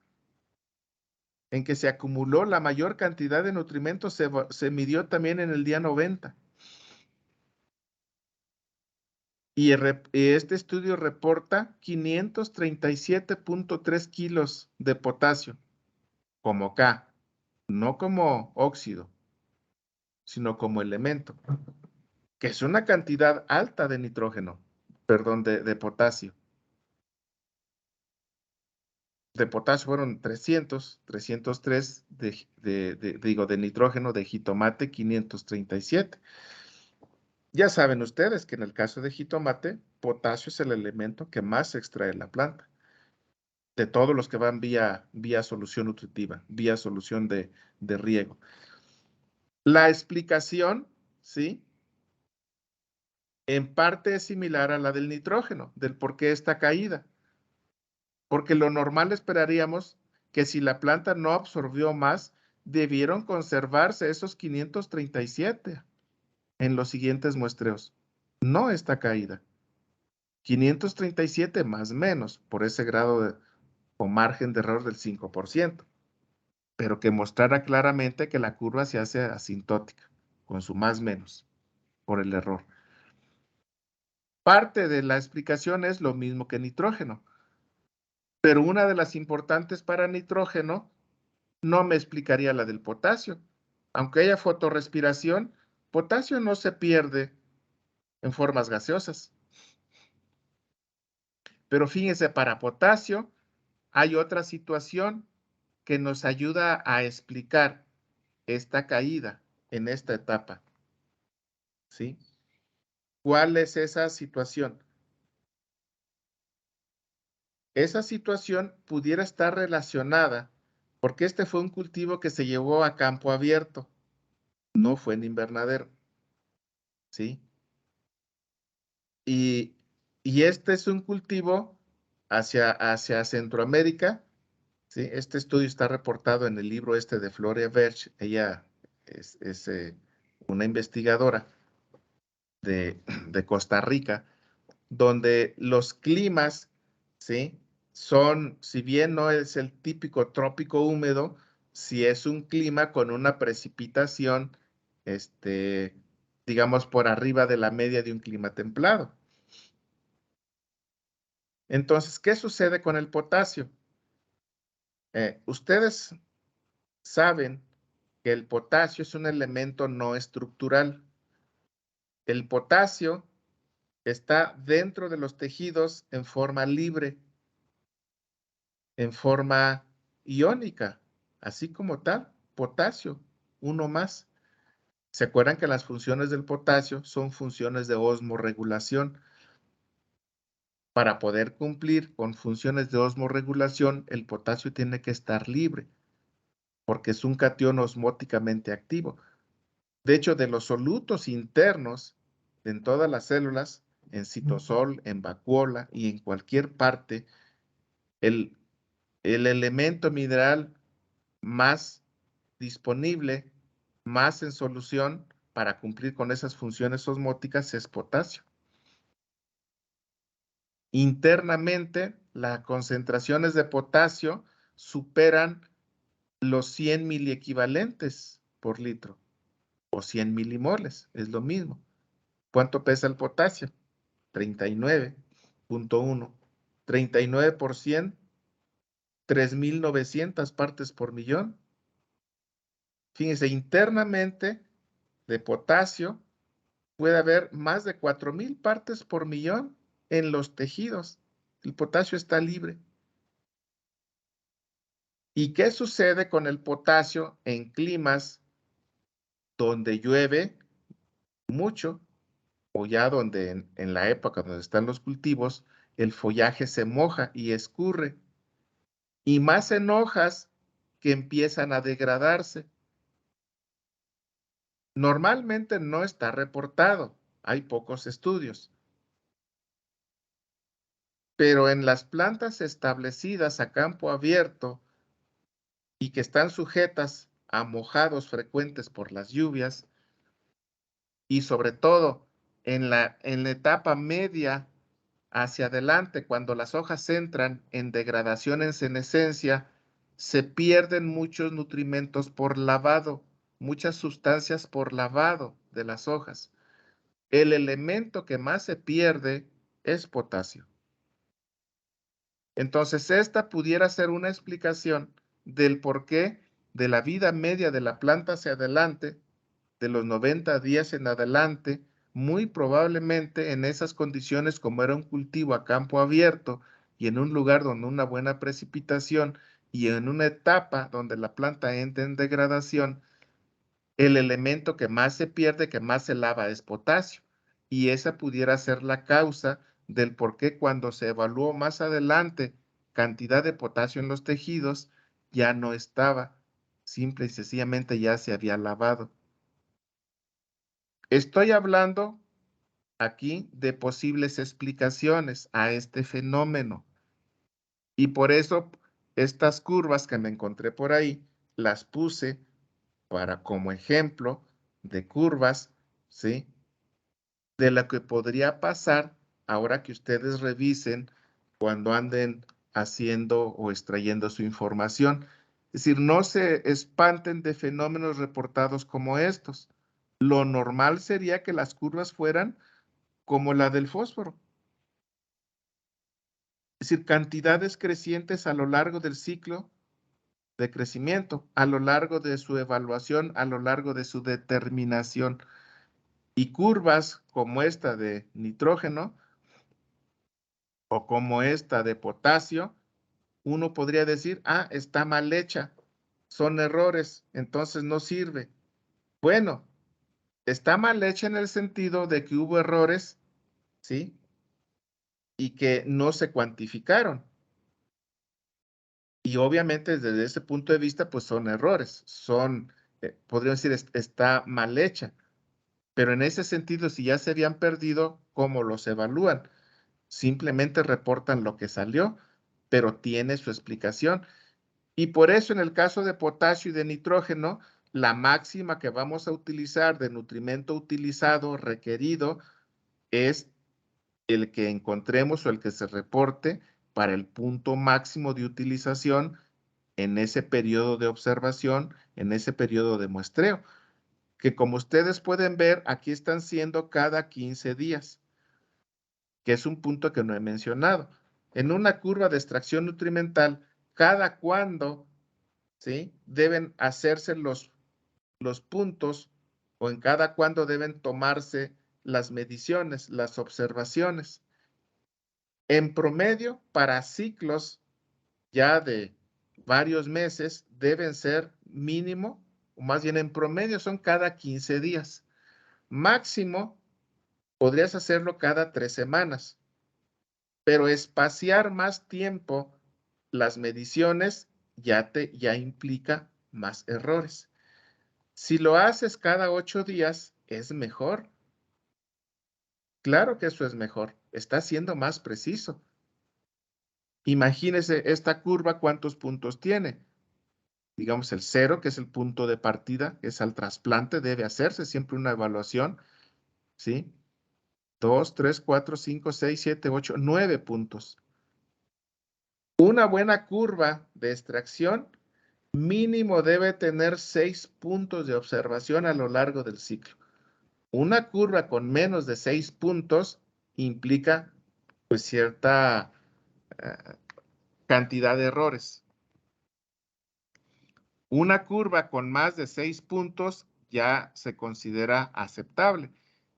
en que se acumuló la mayor cantidad de nutrimentos se midió también en el día 90. Y este estudio reporta 537.3 kilos de potasio como K, no como óxido, sino como elemento, que es una cantidad alta de nitrógeno, perdón, de potasio. De potasio fueron 303 de nitrógeno, de jitomate 537. Ya saben ustedes que en el caso de jitomate, potasio es el elemento que más se extrae en la planta, de todos los que van vía solución nutritiva, vía solución de riego. La explicación, ¿sí? En parte es similar a la del nitrógeno, del por qué esta caída. Porque lo normal esperaríamos que si la planta no absorbió más, debieron conservarse esos 537 en los siguientes muestreos. No esta caída. 537 más menos por ese grado o margen de error del 5%, pero que mostrara claramente que la curva se hace asintótica, con su más menos, por el error. Parte de la explicación es lo mismo que nitrógeno, pero una de las importantes para nitrógeno no me explicaría la del potasio. Aunque haya fotorrespiración, potasio no se pierde en formas gaseosas. Pero fíjense, para potasio hay otra situación que nos ayuda a explicar esta caída en esta etapa. ¿Sí? ¿Cuál es esa situación? Esa situación pudiera estar relacionada porque este fue un cultivo que se llevó a campo abierto, no fue en invernadero. ¿Sí? Y este es un cultivo hacia Centroamérica, ¿sí? Este estudio está reportado en el libro este de Floria Berch. Ella es una investigadora de Costa Rica, donde los climas, ¿sí? Son, si bien no es el típico trópico húmedo, sí es un clima con una precipitación, digamos, por arriba de la media de un clima templado. Entonces, ¿qué sucede con el potasio? Ustedes saben que el potasio es un elemento no estructural. El potasio está dentro de los tejidos en forma libre, en forma iónica, así como tal, potasio, uno más. ¿Se acuerdan que las funciones del potasio son funciones de osmorregulación? Para poder cumplir con funciones de osmorregulación, el potasio tiene que estar libre. porque es un catión osmóticamente activo. De hecho, de los solutos internos en todas las células, en citosol, en vacuola y en cualquier parte, el elemento mineral más disponible, más en solución para cumplir con esas funciones osmóticas es potasio. Internamente, las concentraciones de potasio superan los 100 miliequivalentes por litro o 100 milimoles, es lo mismo. ¿Cuánto pesa el potasio? 39.1. 39%, 3.900 partes por millón. Fíjense, internamente de potasio puede haber más de 4.000 partes por millón en los tejidos. El potasio está libre. ¿Y qué sucede con el potasio en climas donde llueve mucho o ya donde en la época donde están los cultivos, el follaje se moja y escurre? Y más en hojas que empiezan a degradarse. Normalmente no está reportado, hay pocos estudios. Pero en las plantas establecidas a campo abierto y que están sujetas a mojados frecuentes por las lluvias, y sobre todo en la etapa media hacia adelante, cuando las hojas entran en degradación en senescencia, se pierden muchos nutrimentos por lavado, muchas sustancias por lavado de las hojas. El elemento que más se pierde es potasio. Entonces, esta pudiera ser una explicación del porqué de la vida media de la planta hacia adelante, de los 90 días en adelante, muy probablemente en esas condiciones como era un cultivo a campo abierto y en un lugar donde una buena precipitación y en una etapa donde la planta entra en degradación, el elemento que más se pierde, que más se lava es potasio. Y esa pudiera ser la causa del por qué cuando se evaluó más adelante cantidad de potasio en los tejidos, ya no estaba. Simple y sencillamente ya se había lavado. Estoy hablando aquí de posibles explicaciones a este fenómeno. Y por eso estas curvas que me encontré por ahí, las puse para como ejemplo de curvas, ¿sí? De lo que podría pasar ahora que ustedes revisen cuando anden haciendo o extrayendo su información. Es decir, no se espanten de fenómenos reportados como estos. Lo normal sería que las curvas fueran como la del fósforo. Es decir, cantidades crecientes a lo largo del ciclo de crecimiento, a lo largo de su evaluación, a lo largo de su determinación. Y curvas como esta de nitrógeno o como esta de potasio, uno podría decir, ah, está mal hecha, son errores, entonces no sirve. Bueno, está mal hecha en el sentido de que hubo errores, ¿sí? Y que no se cuantificaron. Y obviamente desde ese punto de vista, pues son errores, son, podríamos decir, está mal hecha. Pero en ese sentido, si ya se habían perdido, ¿cómo los evalúan? Simplemente reportan lo que salió, pero tiene su explicación. Y por eso en el caso de potasio y de nitrógeno, la máxima que vamos a utilizar de nutrimento utilizado requerido es el que encontremos o el que se reporte para el punto máximo de utilización en ese periodo de observación, en ese periodo de muestreo, que como ustedes pueden ver, aquí están siendo cada 15 días, que es un punto que no he mencionado. En una curva de extracción nutrimental, cada cuándo, ¿sí? Deben hacerse los puntos o en cada cuándo deben tomarse las mediciones, las observaciones. En promedio, para ciclos ya de varios meses, deben ser mínimo, o más bien en promedio son cada 15 días. Máximo, podrías hacerlo cada 3 semanas, pero espaciar más tiempo las mediciones ya implica más errores. Si lo haces cada 8 días, es mejor. Claro que eso es mejor. Está siendo más preciso. Imagínese esta curva, ¿cuántos puntos tiene? Digamos el 0, que es el punto de partida, es al trasplante, debe hacerse siempre una evaluación, ¿sí? 2, 3, 4, 5, 6, 7, 8, 9 puntos. Una buena curva de extracción mínimo debe tener 6 puntos de observación a lo largo del ciclo. Una curva con menos de 6 puntos implica pues cierta cantidad de errores. Una curva con más de 6 puntos ya se considera aceptable.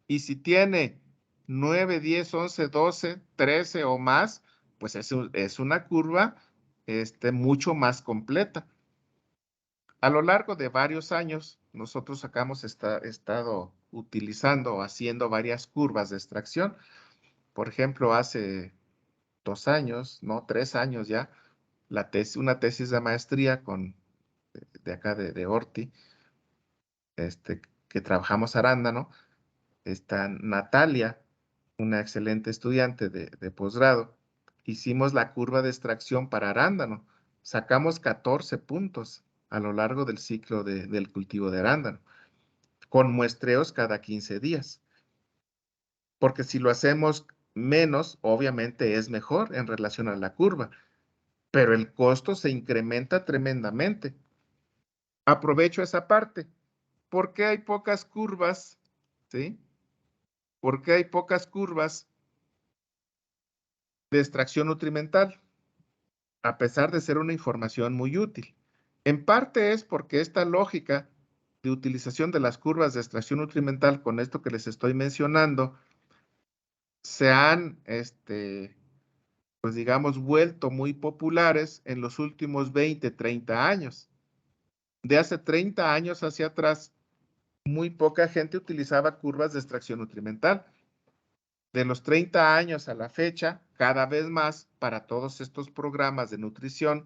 Y si tiene 9, 10, 11, 12, 13 o más, pues es una curva mucho más completa. A lo largo de varios años, nosotros acá hemos estado utilizando o haciendo varias curvas de extracción. Por ejemplo, hace 2 años, no, 3 años ya, una tesis de maestría de acá de Orti, que trabajamos arándano. Está Natalia, una excelente estudiante de posgrado. Hicimos la curva de extracción para arándano. Sacamos 14 puntos a lo largo del ciclo del cultivo de arándano, con muestreos cada 15 días. Porque si lo hacemos menos, obviamente es mejor en relación a la curva, pero el costo se incrementa tremendamente. Aprovecho esa parte. ¿Por qué hay pocas curvas? ¿Sí? ¿Por qué hay pocas curvas de extracción nutrimental? A pesar de ser una información muy útil. En parte es porque esta lógica de utilización de las curvas de extracción nutrimental con esto que les estoy mencionando se han, pues digamos, vuelto muy populares en los últimos 20, 30 años. De hace 30 años hacia atrás, muy poca gente utilizaba curvas de extracción nutrimental. De los 30 años a la fecha, cada vez más, para todos estos programas de nutrición,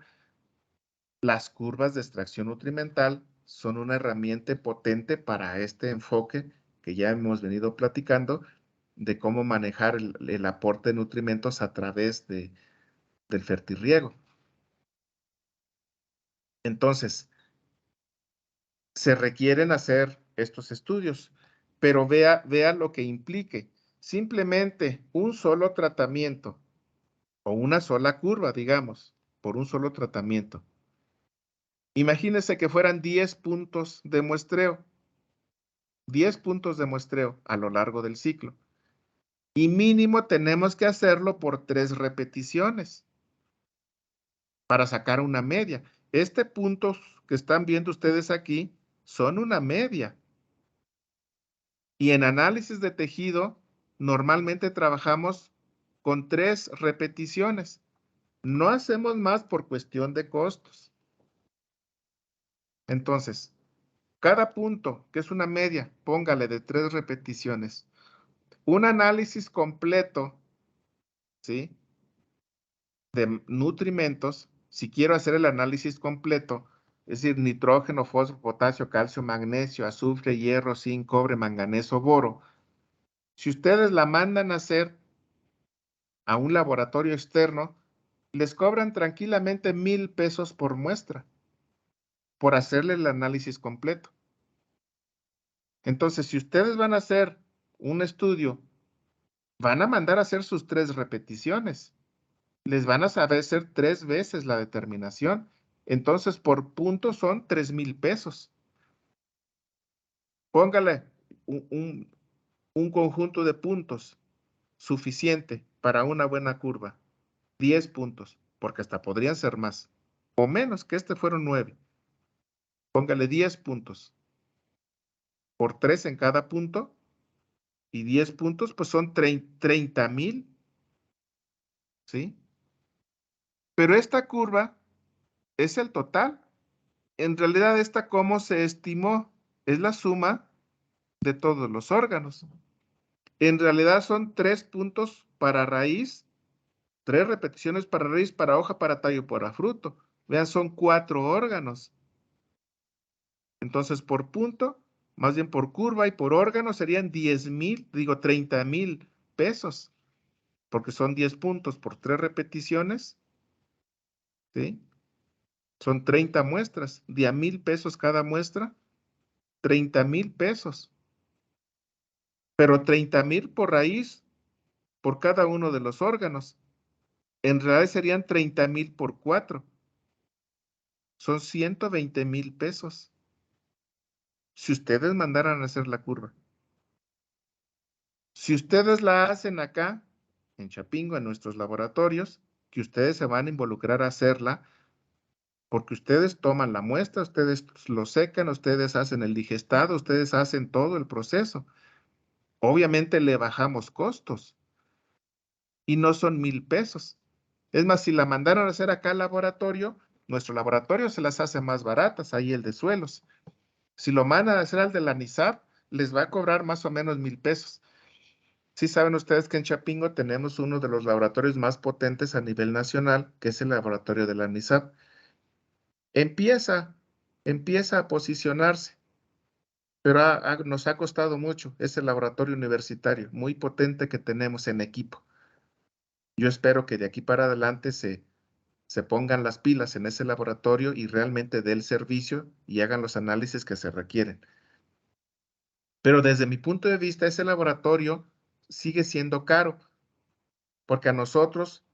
las curvas de extracción nutrimental son una herramienta potente para este enfoque que ya hemos venido platicando de cómo manejar el aporte de nutrimentos a través del fertirriego. Entonces, se requieren hacer estos estudios, pero vea lo que implique. Simplemente un solo tratamiento o una sola curva, digamos, por un solo tratamiento. Imagínese que fueran 10 puntos de muestreo. 10 puntos de muestreo a lo largo del ciclo. Y mínimo tenemos que hacerlo por 3 repeticiones para sacar una media. Puntos que están viendo ustedes aquí son una media. Y en análisis de tejido, normalmente trabajamos con 3 repeticiones. No hacemos más por cuestión de costos. Entonces, cada punto, que es una media, póngale de 3 repeticiones. Un análisis completo, ¿sí?, de nutrimentos, si quiero hacer el análisis completo, es decir, nitrógeno, fósforo, potasio, calcio, magnesio, azufre, hierro, zinc, cobre, manganeso, boro, si ustedes la mandan a hacer a un laboratorio externo, les cobran tranquilamente 1,000 pesos por muestra, por hacerle el análisis completo. Entonces, si ustedes van a hacer un estudio, van a mandar a hacer sus 3 repeticiones. Les van a saber hacer 3 veces la determinación. Entonces, por punto son 3,000 pesos. Póngale un conjunto de puntos suficiente para una buena curva. 10 puntos, porque hasta podrían ser más. O menos, que fueron 9. Póngale 10 puntos. Por 3 en cada punto. Y 10 puntos, pues son 30,000. ¿Sí? Pero esta curva es el total. En realidad, ¿cómo se estimó? Es la suma de todos los órganos. En realidad son 3 puntos para raíz, 3 repeticiones para raíz, para hoja, para tallo, para fruto. Vean, son 4 órganos. Entonces, por punto, más bien por curva y por órgano, serían 30,000 pesos, porque son 10 puntos por 3 repeticiones, ¿sí? Son 30 muestras, de a 1,000 pesos cada muestra, 30,000 pesos. Pero 30,000 por raíz, por cada uno de los órganos. En realidad serían 30,000 por 4. Son 120,000 pesos. Si ustedes mandaran a hacer la curva. Si ustedes la hacen acá, en Chapingo, en nuestros laboratorios, que ustedes se van a involucrar a hacerla, porque ustedes toman la muestra, ustedes lo secan, ustedes hacen el digestado, ustedes hacen todo el proceso. Obviamente le bajamos costos y no son 1,000 pesos. Es más, si la mandaron a hacer acá al laboratorio, nuestro laboratorio se las hace más baratas, ahí el de suelos. Si lo mandan a hacer al de la NISAP, les va a cobrar más o menos 1,000 pesos. Sí saben ustedes que en Chapingo tenemos uno de los laboratorios más potentes a nivel nacional, que es el laboratorio de la NISAP. Empieza a posicionarse, pero nos ha costado mucho. Es el laboratorio universitario, muy potente que tenemos en equipo. Yo espero que de aquí para adelante se pongan las pilas en ese laboratorio y realmente dé el servicio y hagan los análisis que se requieren. Pero desde mi punto de vista, ese laboratorio sigue siendo caro, porque a nosotros,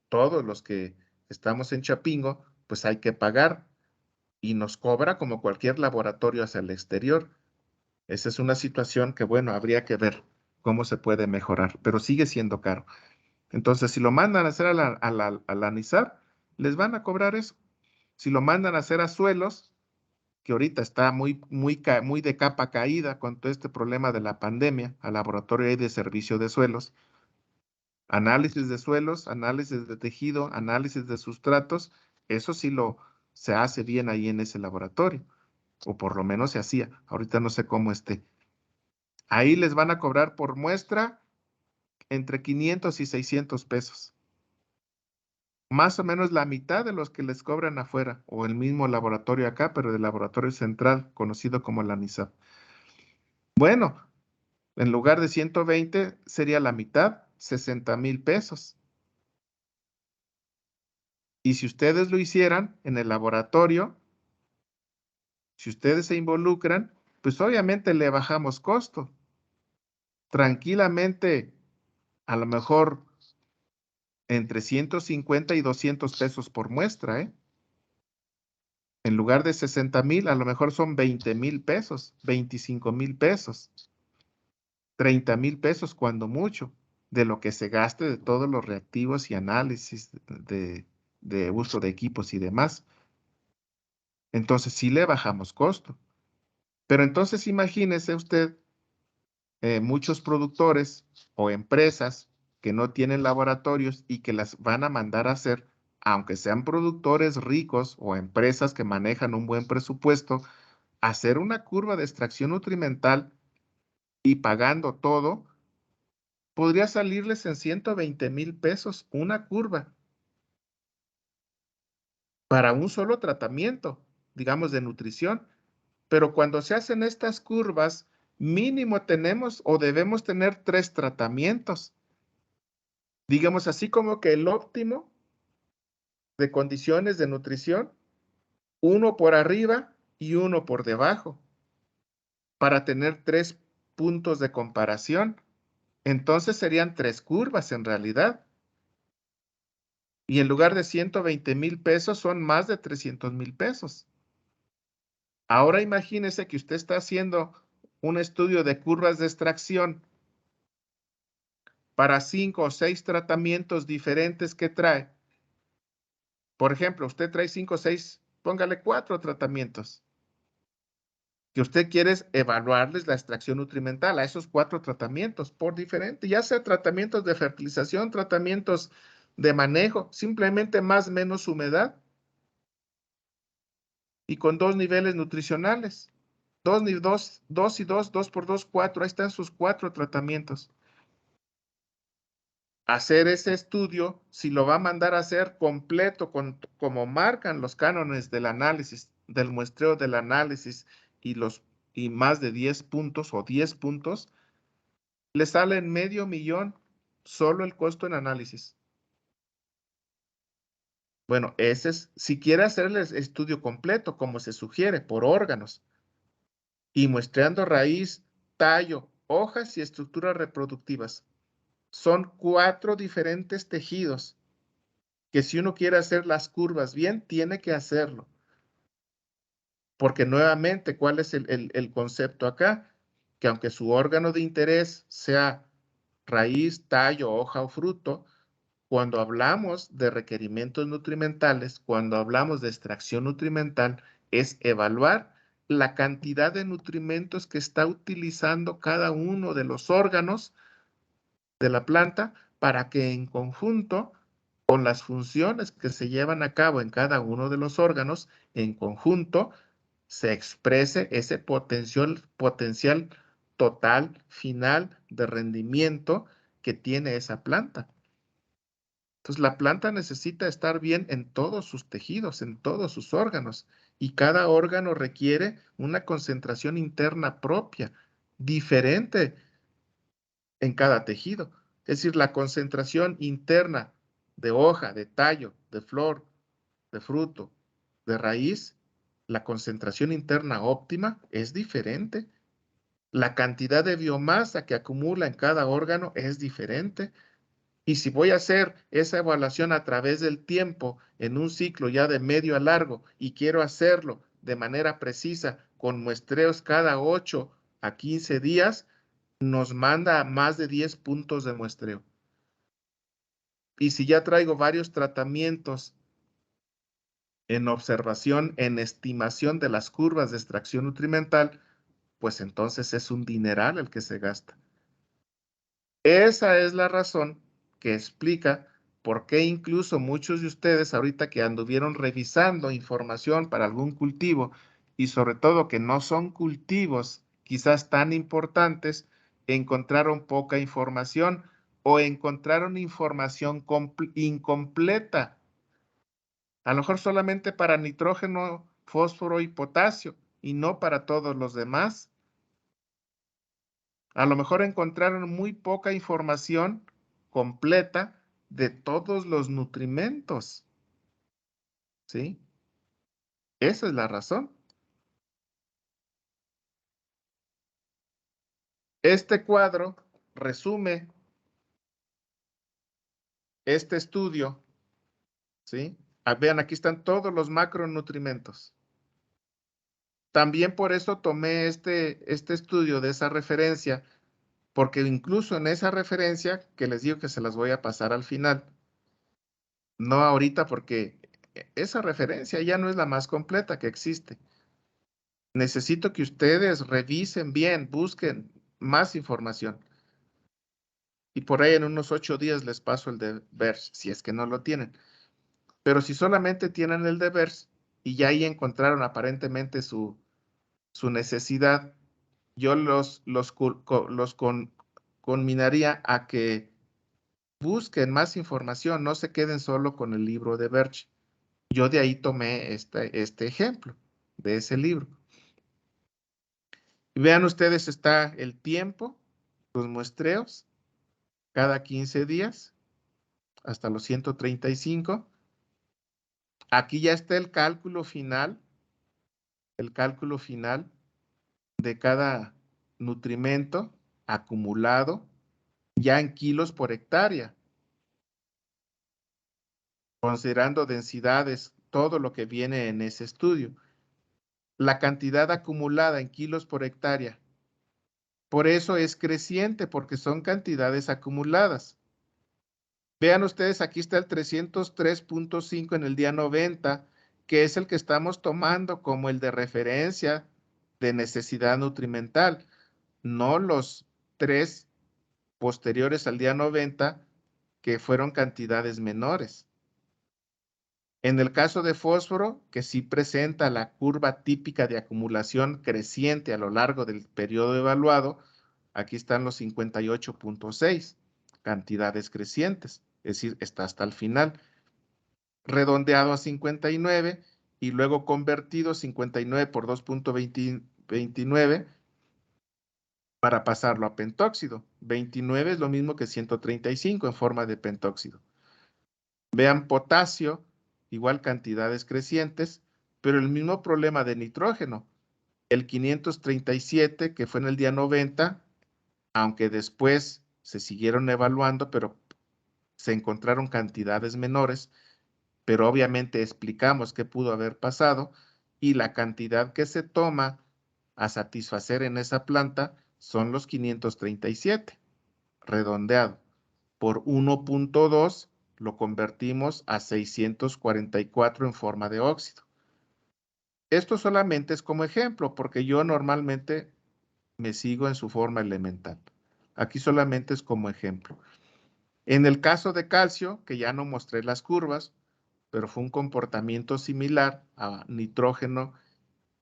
todos los que estamos en Chapingo, pues hay que pagar y nos cobra como cualquier laboratorio hacia el exterior. Esa es una situación que, bueno, habría que ver cómo se puede mejorar, pero sigue siendo caro. Entonces, si lo mandan a hacer a la NISAP, les van a cobrar eso. Si lo mandan a hacer a suelos, que ahorita está muy de capa caída con todo este problema de la pandemia, al laboratorio de servicio de suelos, análisis de suelos, análisis de tejido, análisis de sustratos, eso sí se hace bien ahí en ese laboratorio, o por lo menos se hacía, ahorita no sé cómo esté. Ahí les van a cobrar por muestra entre 500 y 600 pesos. Más o menos la mitad de los que les cobran afuera, o el mismo laboratorio acá, pero del laboratorio central, conocido como la NISAP. Bueno, en lugar de 120 sería la mitad, 60,000 pesos. Y si ustedes lo hicieran en el laboratorio, si ustedes se involucran, pues obviamente le bajamos costo. Tranquilamente, a lo mejor entre 150 y 200 pesos por muestra, ¿eh? En lugar de 60,000, a lo mejor son 20,000 pesos, 25,000 pesos, 30,000 pesos cuando mucho, de lo que se gaste de todos los reactivos y análisis de uso de equipos y demás. Entonces sí le bajamos costo. Pero entonces imagínese usted muchos productores o empresas que no tienen laboratorios y que las van a mandar a hacer, aunque sean productores ricos o empresas que manejan un buen presupuesto, hacer una curva de extracción nutrimental y pagando todo, podría salirles en 120,000 pesos una curva para un solo tratamiento, digamos, de nutrición. Pero cuando se hacen estas curvas, mínimo tenemos o debemos tener 3 tratamientos. Digamos así como que el óptimo de condiciones de nutrición, uno por arriba y uno por debajo, para tener 3 puntos de comparación. Entonces serían 3 curvas en realidad. Y en lugar de 120,000 pesos son más de 300,000 pesos. Ahora imagínese que usted está haciendo un estudio de curvas de extracción para 5 o 6 tratamientos diferentes que trae. Por ejemplo, usted trae 5 o 6, póngale 4 tratamientos. Que usted quiere es evaluarles la extracción nutrimental a esos 4 tratamientos por diferente, ya sea tratamientos de fertilización, tratamientos de manejo, simplemente más o menos humedad y con 2 niveles nutricionales. 2 y 2, 2 por 2, 4, ahí están sus 4 tratamientos. Hacer ese estudio, si lo va a mandar a hacer completo, como marcan los cánones del análisis, del muestreo del análisis y más de 10 puntos o 10 puntos, le salen $500,000 solo el costo en análisis. Bueno, ese es, si quiere hacer el estudio completo, como se sugiere, por órganos, y muestreando raíz, tallo, hojas y estructuras reproductivas. Son 4 diferentes tejidos que si uno quiere hacer las curvas bien, tiene que hacerlo. Porque nuevamente, ¿cuál es el concepto acá? Que aunque su órgano de interés sea raíz, tallo, hoja o fruto, cuando hablamos de requerimientos nutrimentales, cuando hablamos de extracción nutrimental, es evaluar la cantidad de nutrimentos que está utilizando cada uno de los órganos de la planta para que en conjunto, con las funciones que se llevan a cabo en cada uno de los órganos, en conjunto, se exprese ese potencial total final de rendimiento que tiene esa planta. Entonces, la planta necesita estar bien en todos sus tejidos, en todos sus órganos, y cada órgano requiere una concentración interna propia, diferente en cada tejido. Es decir, la concentración interna de hoja, de tallo, de flor, de fruto, de raíz, la concentración interna óptima es diferente. La cantidad de biomasa que acumula en cada órgano es diferente. Y si voy a hacer esa evaluación a través del tiempo en un ciclo ya de medio a largo y quiero hacerlo de manera precisa con muestreos cada 8 a 15 días, nos manda a más de 10 puntos de muestreo. Y si ya traigo varios tratamientos en observación, en estimación de las curvas de extracción nutrimental, pues entonces es un dineral el que se gasta. Esa es la razón que explica por qué incluso muchos de ustedes ahorita que anduvieron revisando información para algún cultivo y sobre todo que no son cultivos quizás tan importantes, encontraron poca información o encontraron información incompleta. A lo mejor solamente para nitrógeno, fósforo y potasio y no para todos los demás. A lo mejor encontraron muy poca información completa de todos los nutrimentos. ¿Sí? Esa es la razón. Este cuadro resume este estudio. ¿Sí? Vean, aquí están todos los macronutrimentos. También por eso tomé este estudio de esa referencia, porque incluso en esa referencia, que les digo que se las voy a pasar al final, no ahorita porque esa referencia ya no es la más completa que existe. Necesito que ustedes revisen bien, busquen más información. Y por ahí en unos 8 días les paso el de VERS, si es que no lo tienen. Pero si solamente tienen el de VERS y ya ahí encontraron aparentemente su necesidad, yo los conminaría a que busquen más información, no se queden solo con el libro de Birch. Yo de ahí tomé este ejemplo de ese libro. Y vean ustedes, está el tiempo, los muestreos, cada 15 días, hasta los 135. Aquí ya está el cálculo final de cada nutrimento acumulado, ya en kilos por hectárea, considerando densidades, todo lo que viene en ese estudio. La cantidad acumulada en kilos por hectárea. Por eso es creciente, porque son cantidades acumuladas. Vean ustedes, aquí está el 303.5 en el día 90, que es el que estamos tomando como el de referencia de necesidad nutrimental, no los 3 posteriores al día 90, que fueron cantidades menores. En el caso de fósforo, que sí presenta la curva típica de acumulación creciente a lo largo del periodo evaluado, aquí están los 58.6, cantidades crecientes, es decir, está hasta el final. Redondeado a 59, y luego convertido 59 por 2.29 para pasarlo a pentóxido. 29 es lo mismo que 135 en forma de pentóxido. Vean potasio, igual cantidades crecientes, pero el mismo problema de nitrógeno. El 537, que fue en el día 90, aunque después se siguieron evaluando, pero se encontraron cantidades menores, pero obviamente explicamos qué pudo haber pasado, y la cantidad que se toma a satisfacer en esa planta son los 537, redondeado. Por 1.2 lo convertimos a 644 en forma de óxido. Esto solamente es como ejemplo, porque yo normalmente me sigo en su forma elemental. Aquí solamente es como ejemplo. En el caso de calcio, que ya no mostré las curvas, pero fue un comportamiento similar a nitrógeno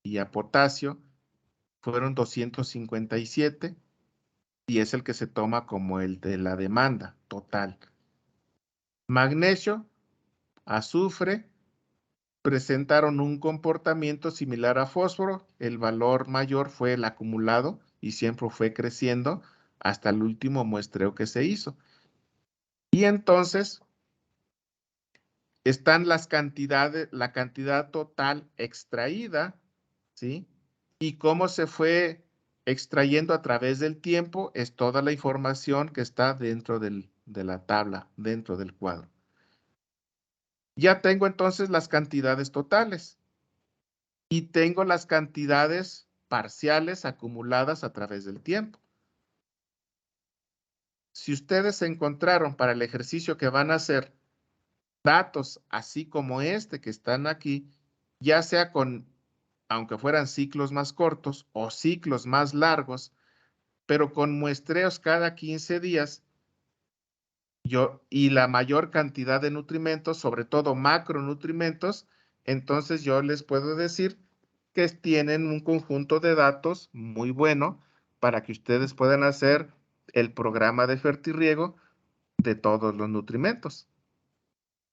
y a potasio, fueron 257 y es el que se toma como el de la demanda total. Magnesio, azufre, presentaron un comportamiento similar a fósforo. El valor mayor fue el acumulado y siempre fue creciendo hasta el último muestreo que se hizo. Y entonces están las cantidades, la cantidad total extraída, ¿sí? Y cómo se fue extrayendo a través del tiempo es toda la información que está dentro de la tabla, dentro del cuadro. Ya tengo entonces las cantidades totales y tengo las cantidades parciales acumuladas a través del tiempo. Si ustedes encontraron para el ejercicio que van a hacer datos así como este que están aquí, ya sea con, aunque fueran ciclos más cortos o ciclos más largos, pero con muestreos cada 15 días, y la mayor cantidad de nutrimentos, sobre todo macronutrimentos, entonces yo les puedo decir que tienen un conjunto de datos muy bueno para que ustedes puedan hacer el programa de fertirriego de todos los nutrimentos,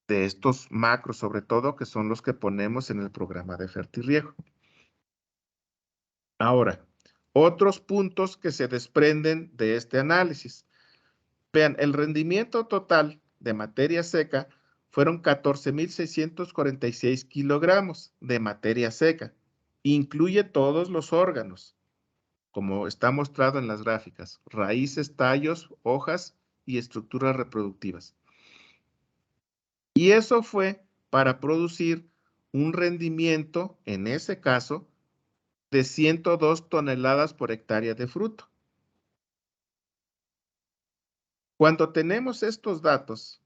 de estos macros sobre todo, que son los que ponemos en el programa de fertirriego. Ahora, otros puntos que se desprenden de este análisis. Vean, el rendimiento total de materia seca fueron 14,646 kilogramos de materia seca. Incluye todos los órganos, como está mostrado en las gráficas, raíces, tallos, hojas y estructuras reproductivas. Y eso fue para producir un rendimiento, en ese caso, de 102 toneladas por hectárea de fruto. Cuando tenemos estos datos,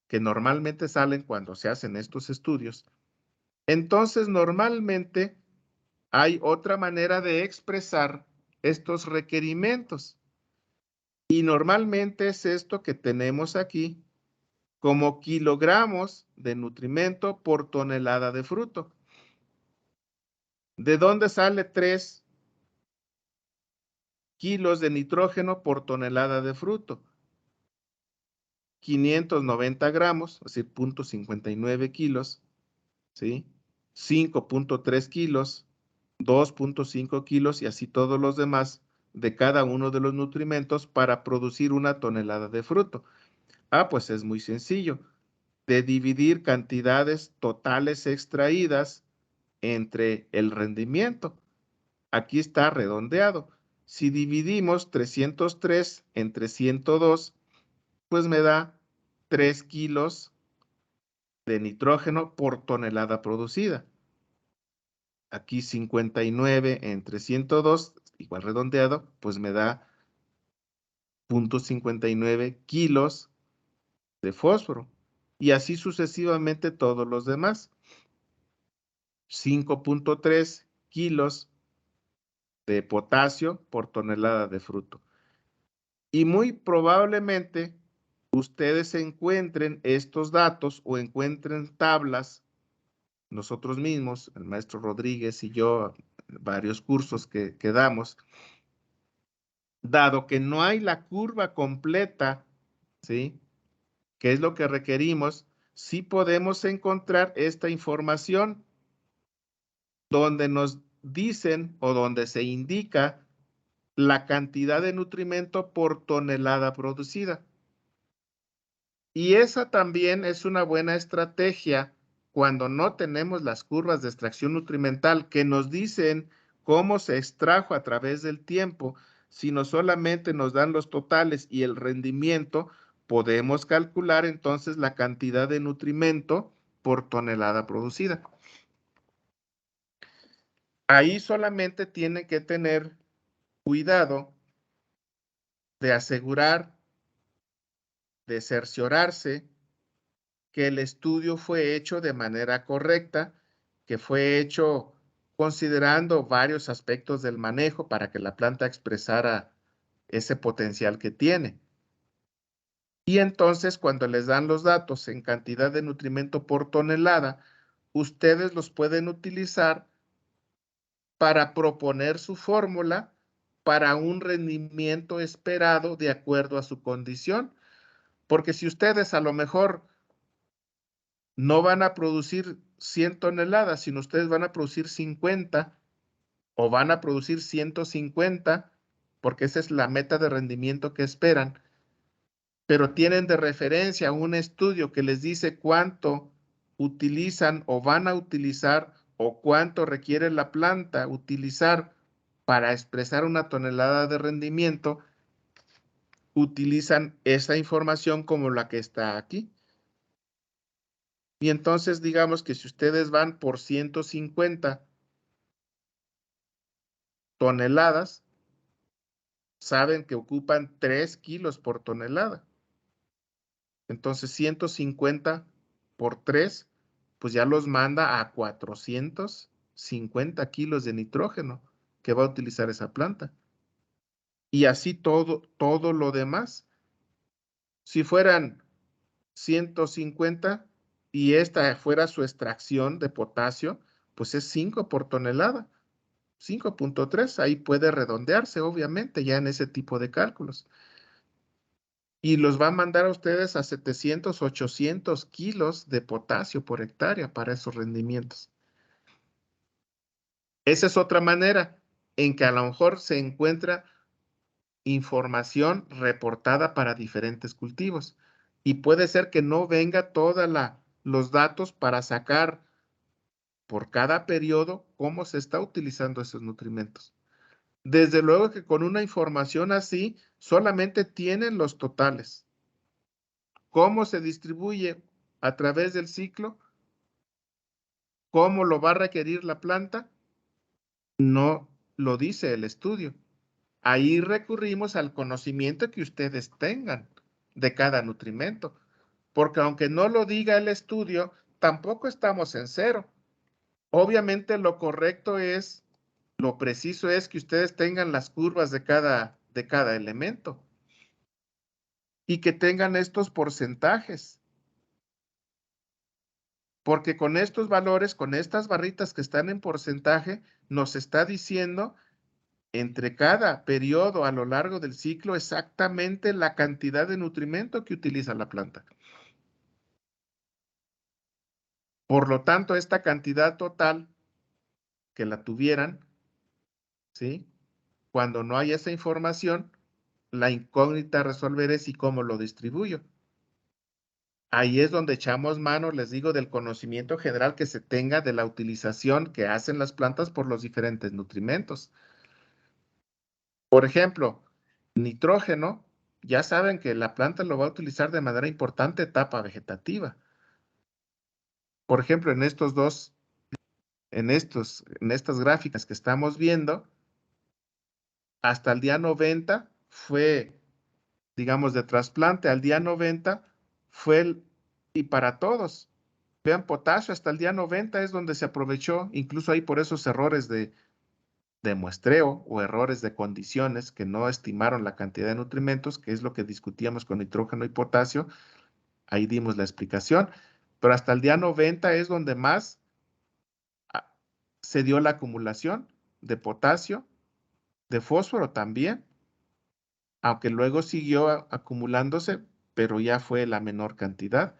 que normalmente salen cuando se hacen estos estudios, entonces normalmente hay otra manera de expresar estos requerimientos. Y normalmente es esto que tenemos aquí como kilogramos de nutrimento por tonelada de fruto. ¿De dónde sale 3 kilos de nitrógeno por tonelada de fruto? 590 gramos, es decir, 0.59 kilos, ¿sí? 5.3 kilos, 2.5 kilos y así todos los demás de cada uno de los nutrimentos para producir una tonelada de fruto. Pues es muy sencillo. De dividir cantidades totales extraídas entre el rendimiento. Aquí está redondeado. Si dividimos 303 entre 102, pues me da 3 kilos de nitrógeno por tonelada producida. Aquí 59 entre 102, igual redondeado, pues me da 0.59 kilos de fósforo. Y así sucesivamente todos los demás. 5.3 kilos de potasio por tonelada de fruto. Y muy probablemente ustedes encuentren estos datos o encuentren tablas, nosotros mismos, el maestro Rodríguez y yo, varios cursos que damos, dado que no hay la curva completa, ¿sí? ¿Qué es lo que requerimos? Sí podemos encontrar esta información donde nos dicen o donde se indica la cantidad de nutrimento por tonelada producida. Y esa también es una buena estrategia cuando no tenemos las curvas de extracción nutrimental que nos dicen cómo se extrajo a través del tiempo, sino solamente nos dan los totales y el rendimiento, podemos calcular entonces la cantidad de nutrimento por tonelada producida. Ahí solamente tiene que tener cuidado de asegurar, de cerciorarse que el estudio fue hecho de manera correcta, que fue hecho considerando varios aspectos del manejo para que la planta expresara ese potencial que tiene. Y entonces, cuando les dan los datos en cantidad de nutrimento por tonelada, ustedes los pueden utilizar para proponer su fórmula para un rendimiento esperado de acuerdo a su condición. Porque si ustedes a lo mejor no van a producir 100 toneladas, sino ustedes van a producir 50 o van a producir 150, porque esa es la meta de rendimiento que esperan, pero tienen de referencia un estudio que les dice cuánto utilizan o van a utilizar o cuánto requiere la planta utilizar para expresar una tonelada de rendimiento, utilizan esa información como la que está aquí. Y entonces digamos que si ustedes van por 150 toneladas, saben que ocupan 3 kilos por tonelada. Entonces 150 por 3, pues ya los manda a 450 kilos de nitrógeno que va a utilizar esa planta. Y así todo lo demás. Si fueran 150 y esta fuera su extracción de potasio, pues es 5 por tonelada. 5.3, ahí puede redondearse, obviamente, ya en ese tipo de cálculos. Y los va a mandar a ustedes a 700, 800 kilos de potasio por hectárea para esos rendimientos. Esa es otra manera en que a lo mejor se encuentra información reportada para diferentes cultivos. Y puede ser que no venga todos los datos para sacar por cada periodo cómo se está utilizando esos nutrimentos. Desde luego que con una información así solamente tienen los totales. ¿Cómo se distribuye a través del ciclo? ¿Cómo lo va a requerir la planta? No lo dice el estudio. Ahí recurrimos al conocimiento que ustedes tengan de cada nutrimento, porque aunque no lo diga el estudio, tampoco estamos en cero. Obviamente lo correcto es, lo preciso es que ustedes tengan las curvas de cada elemento y que tengan estos porcentajes. Porque con estos valores, con estas barritas que están en porcentaje, nos está diciendo entre cada periodo a lo largo del ciclo exactamente la cantidad de nutrimento que utiliza la planta. Por lo tanto, esta cantidad total que la tuvieran, ¿sí? Cuando no hay esa información, la incógnita a resolver es y cómo lo distribuyo. Ahí es donde echamos mano, les digo, del conocimiento general que se tenga de la utilización que hacen las plantas por los diferentes nutrimentos. Por ejemplo, nitrógeno, ya saben que la planta lo va a utilizar de manera importante etapa vegetativa. Por ejemplo, en estas gráficas que estamos viendo, hasta el día 90 fue, digamos, de trasplante al día 90 fue y para todos. Vean, potasio hasta el día 90 es donde se aprovechó, incluso ahí por esos errores de muestreo o errores de condiciones que no estimaron la cantidad de nutrimentos, que es lo que discutíamos con nitrógeno y potasio, ahí dimos la explicación, pero hasta el día 90 es donde más se dio la acumulación de potasio, de fósforo también, aunque luego siguió acumulándose, pero ya fue la menor cantidad,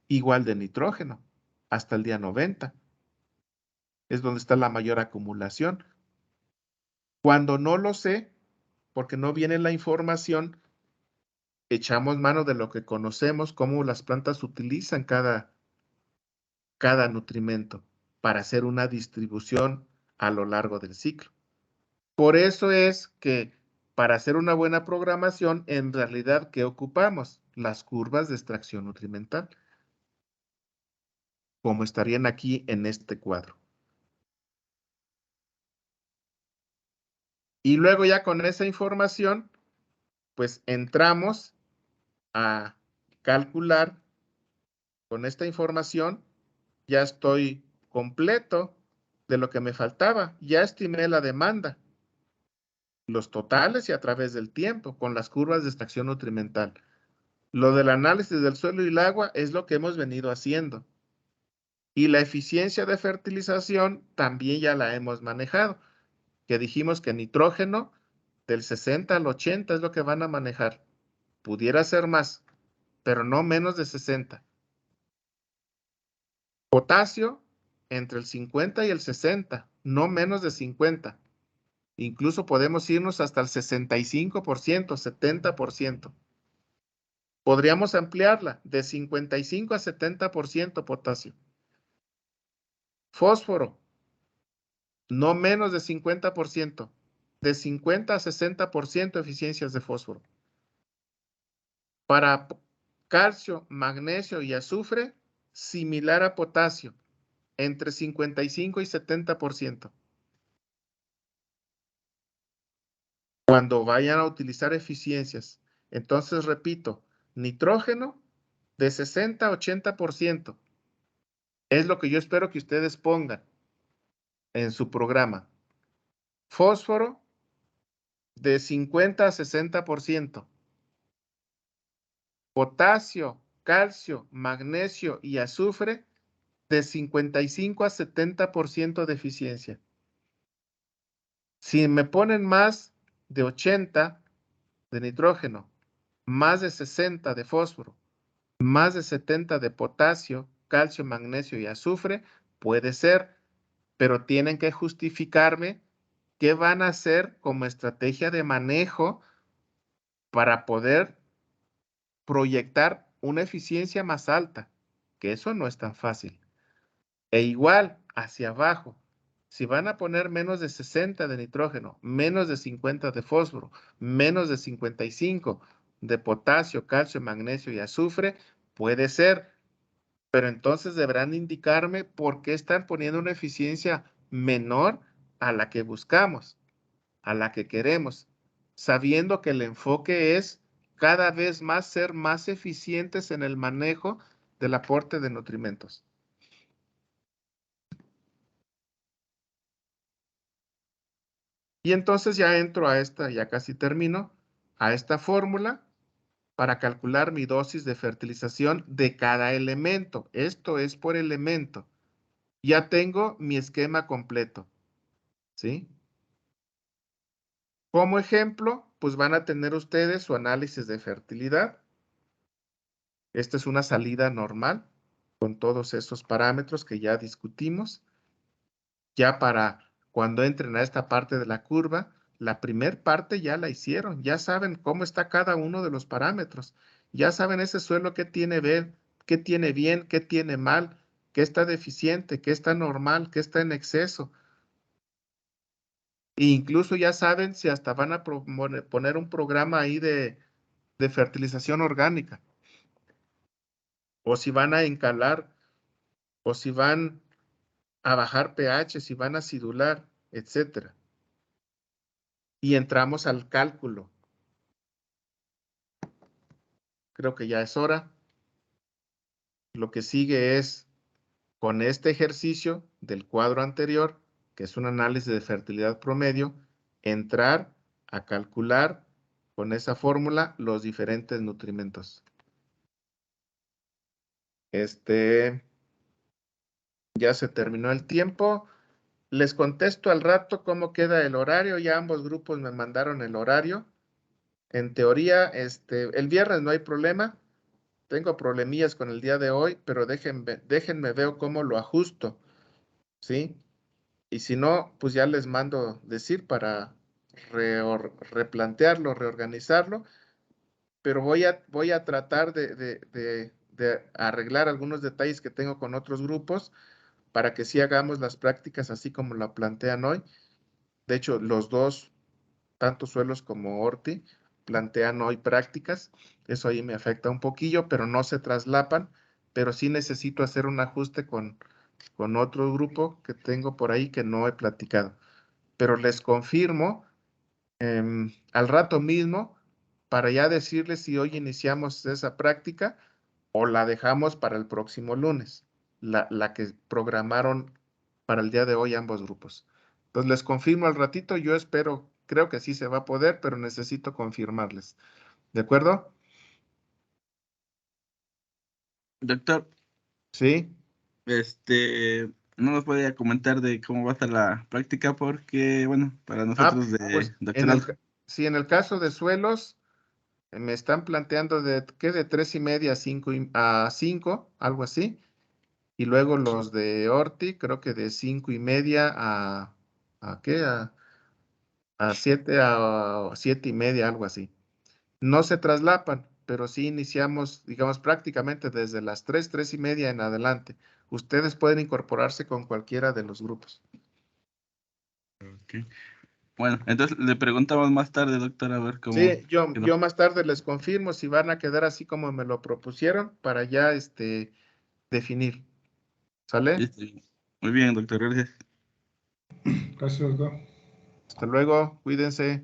igual de nitrógeno, hasta el día 90. es donde está la mayor acumulación. Cuando no lo sé, porque no viene la información, echamos mano de lo que conocemos, cómo las plantas utilizan cada nutrimento para hacer una distribución a lo largo del ciclo. Por eso es que para hacer una buena programación, en realidad, ¿qué ocupamos? Las curvas de extracción nutrimental, como estarían aquí en este cuadro. Y luego ya con esa información, pues entramos a calcular con esta información, ya estoy completo de lo que me faltaba, ya estimé la demanda, los totales y a través del tiempo, con las curvas de extracción nutrimental. Lo del análisis del suelo y el agua es lo que hemos venido haciendo. Y la eficiencia de fertilización también ya la hemos manejado, que dijimos que nitrógeno del 60 al 80 es lo que van a manejar. Pudiera ser más, pero no menos de 60. Potasio entre el 50 y el 60, no menos de 50. Incluso podemos irnos hasta el 65%, 70%. Podríamos ampliarla de 55 a 70% potasio. Fósforo, no menos de 50%, de 50 a 60% eficiencias de fósforo. Para calcio, magnesio y azufre, similar a potasio, entre 55 y 70%. Cuando vayan a utilizar eficiencias. Entonces, repito, nitrógeno de 60 a 80%. Es lo que yo espero que ustedes pongan en su programa. Fósforo de 50 a 60%. Potasio, calcio, magnesio y azufre de 55 a 70% de eficiencia. Si me ponen más de 80 de nitrógeno, más de 60 de fósforo, más de 70 de potasio, calcio, magnesio y azufre, puede ser, pero tienen que justificarme qué van a hacer como estrategia de manejo para poder proyectar una eficiencia más alta, que eso no es tan fácil. E igual, hacia abajo, si van a poner menos de 60 de nitrógeno, menos de 50 de fósforo, menos de 55 de potasio, calcio, magnesio y azufre, puede ser, pero entonces deberán indicarme por qué están poniendo una eficiencia menor a la que buscamos, a la que queremos, sabiendo que el enfoque es cada vez más ser más eficientes en el manejo del aporte de nutrimentos. Y entonces ya entro a esta, ya casi termino, a esta fórmula para calcular mi dosis de fertilización de cada elemento. Esto es por elemento. Ya tengo mi esquema completo, ¿sí? Como ejemplo, pues van a tener ustedes su análisis de fertilidad. Esta es una salida normal con todos esos parámetros que ya discutimos. Ya para cuando entren a esta parte de la curva, la primer parte ya la hicieron. Ya saben cómo está cada uno de los parámetros. Ya saben ese suelo qué tiene bien, qué tiene mal, qué está deficiente, qué está normal, qué está en exceso. E incluso ya saben si hasta van a poner un programa ahí de fertilización orgánica. O si van a encalar, o si van a bajar pH, si van a acidular, etcétera. Y entramos al cálculo. Creo que ya es hora. Lo que sigue es, con este ejercicio del cuadro anterior, que es un análisis de fertilidad promedio, entrar a calcular con esa fórmula los diferentes nutrimentos. Ya se terminó el tiempo. Les contesto al rato cómo queda el horario. Ya ambos grupos me mandaron el horario. En teoría, el viernes no hay problema. Tengo problemillas con el día de hoy, pero déjenme veo cómo lo ajusto, ¿sí? y si no, pues ya les mando decir para replantearlo, reorganizarlo, pero voy a tratar de arreglar algunos detalles que tengo con otros grupos para que sí hagamos las prácticas así como la plantean hoy. De hecho, los dos, tanto Suelos como Orti, plantean hoy prácticas. Eso ahí me afecta un poquillo, pero no se traslapan. Pero sí necesito hacer un ajuste con otro grupo que tengo por ahí que no he platicado. Pero les confirmo al rato mismo para ya decirles si hoy iniciamos esa práctica o la dejamos para el próximo lunes, la que programaron para el día de hoy ambos grupos. Entonces les confirmo al ratito, yo espero, creo que sí se va a poder, pero necesito confirmarles. ¿De acuerdo? Doctor, Sí. no nos podía comentar de cómo va a estar la práctica porque, bueno, para Ah, nosotros de pues doctoral. sí, en el caso de Suelos, me están planteando ¿qué? De 3:30 a 5, algo así. Y luego los de Orti, creo que de 5:30 ¿a qué? A 7:30, algo así. No se traslapan, pero sí iniciamos, digamos, prácticamente desde las 3:30 en adelante. Ustedes pueden incorporarse con cualquiera de los grupos. Ok. Bueno, entonces le preguntamos más tarde, doctor, a ver cómo Sí, yo, quedó. yo más tarde les confirmo si van a quedar así como me lo propusieron para ya definir. ¿Sale? Muy bien, doctor, gracias. Gracias, doctor. Hasta luego, cuídense.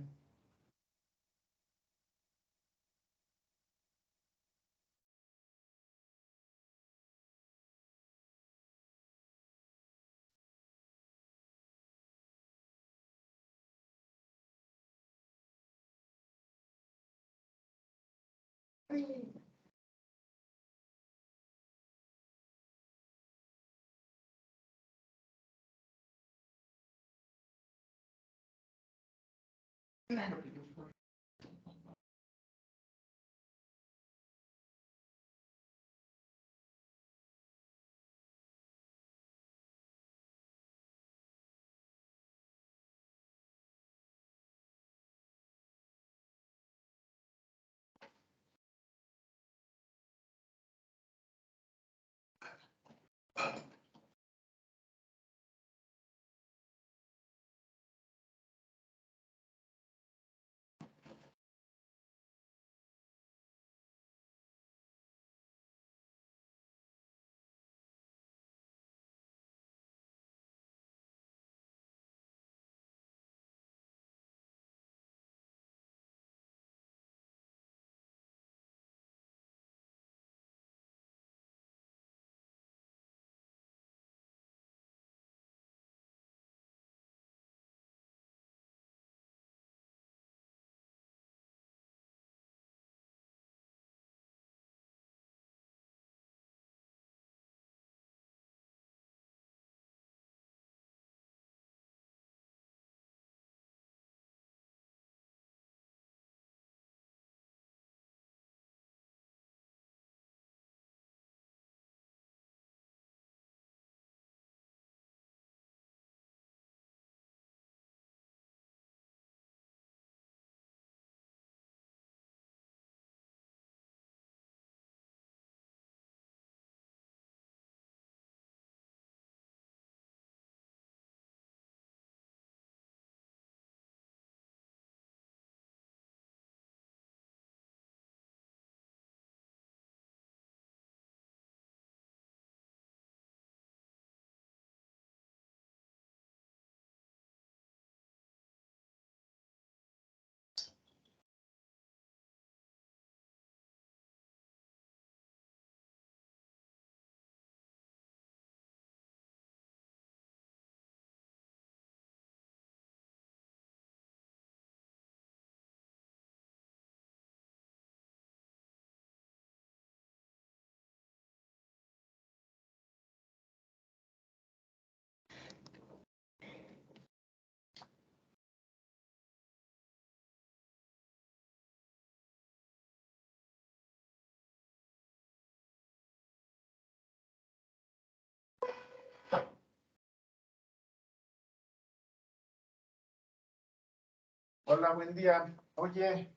Hola, buen día. Oye,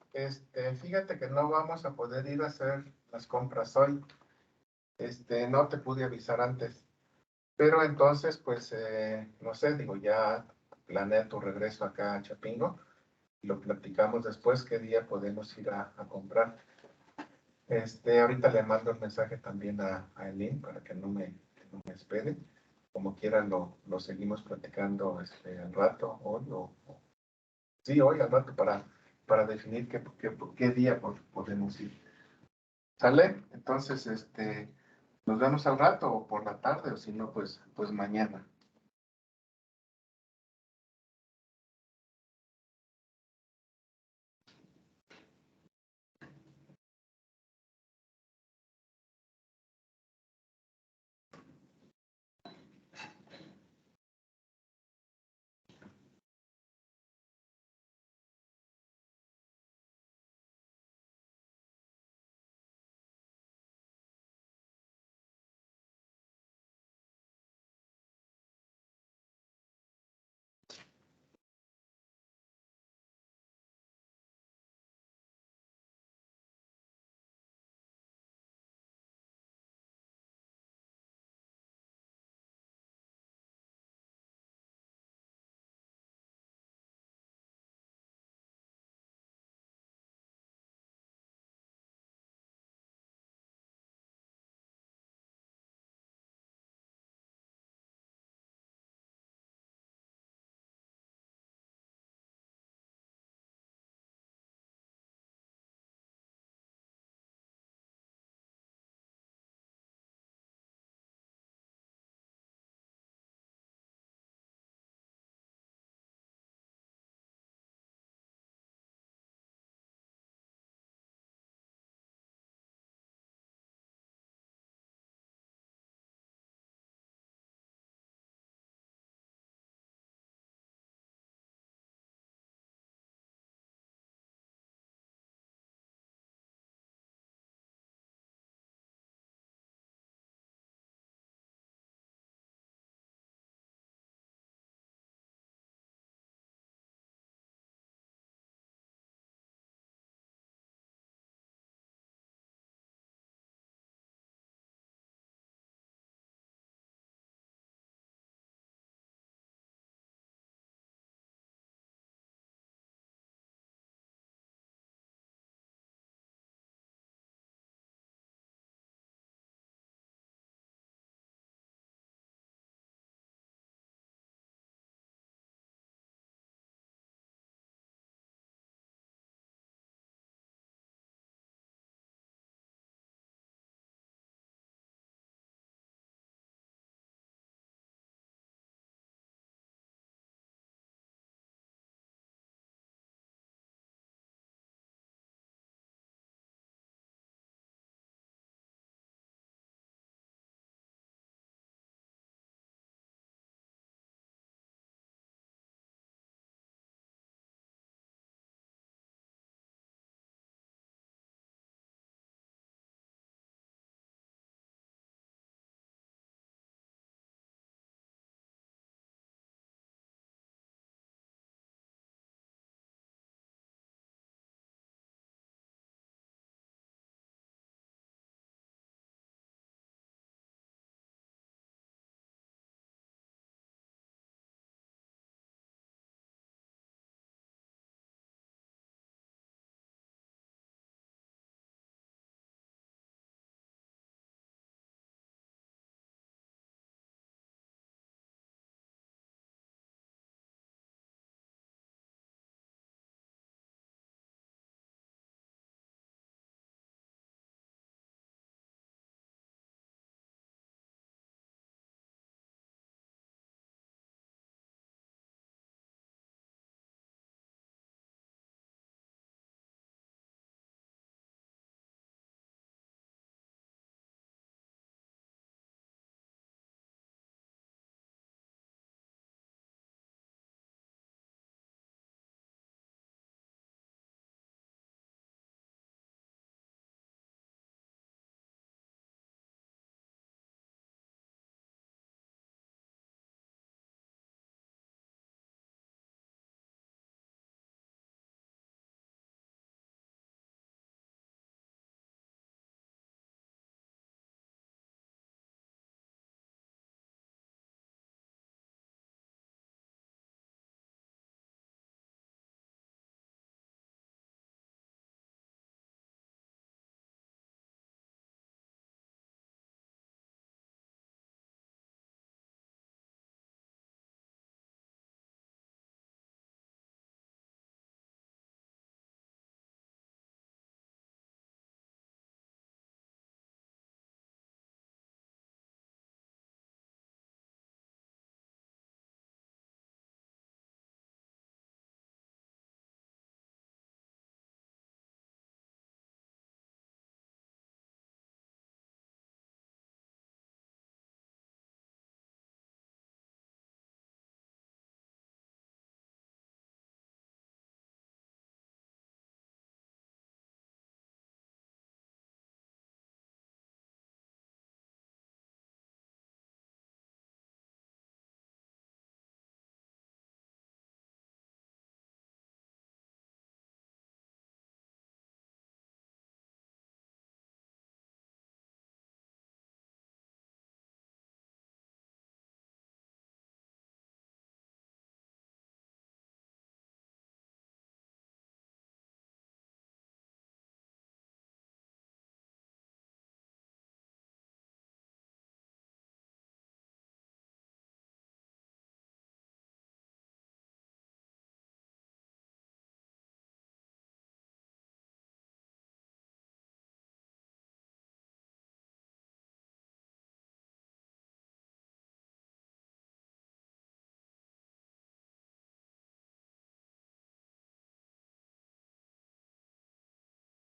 fíjate que no vamos a poder ir a hacer las compras hoy. No te pude avisar antes. Pero entonces, pues, no sé, digo, ya planea tu regreso acá a Chapingo. Lo platicamos después qué día podemos ir a comprar. Ahorita le mando un mensaje también a Eileen para que no me espere. Como quiera lo seguimos platicando al rato, hoy sí, hoy al rato para definir qué día podemos ir. ¿Sale? Entonces, nos vemos al rato o por la tarde o si no, pues mañana.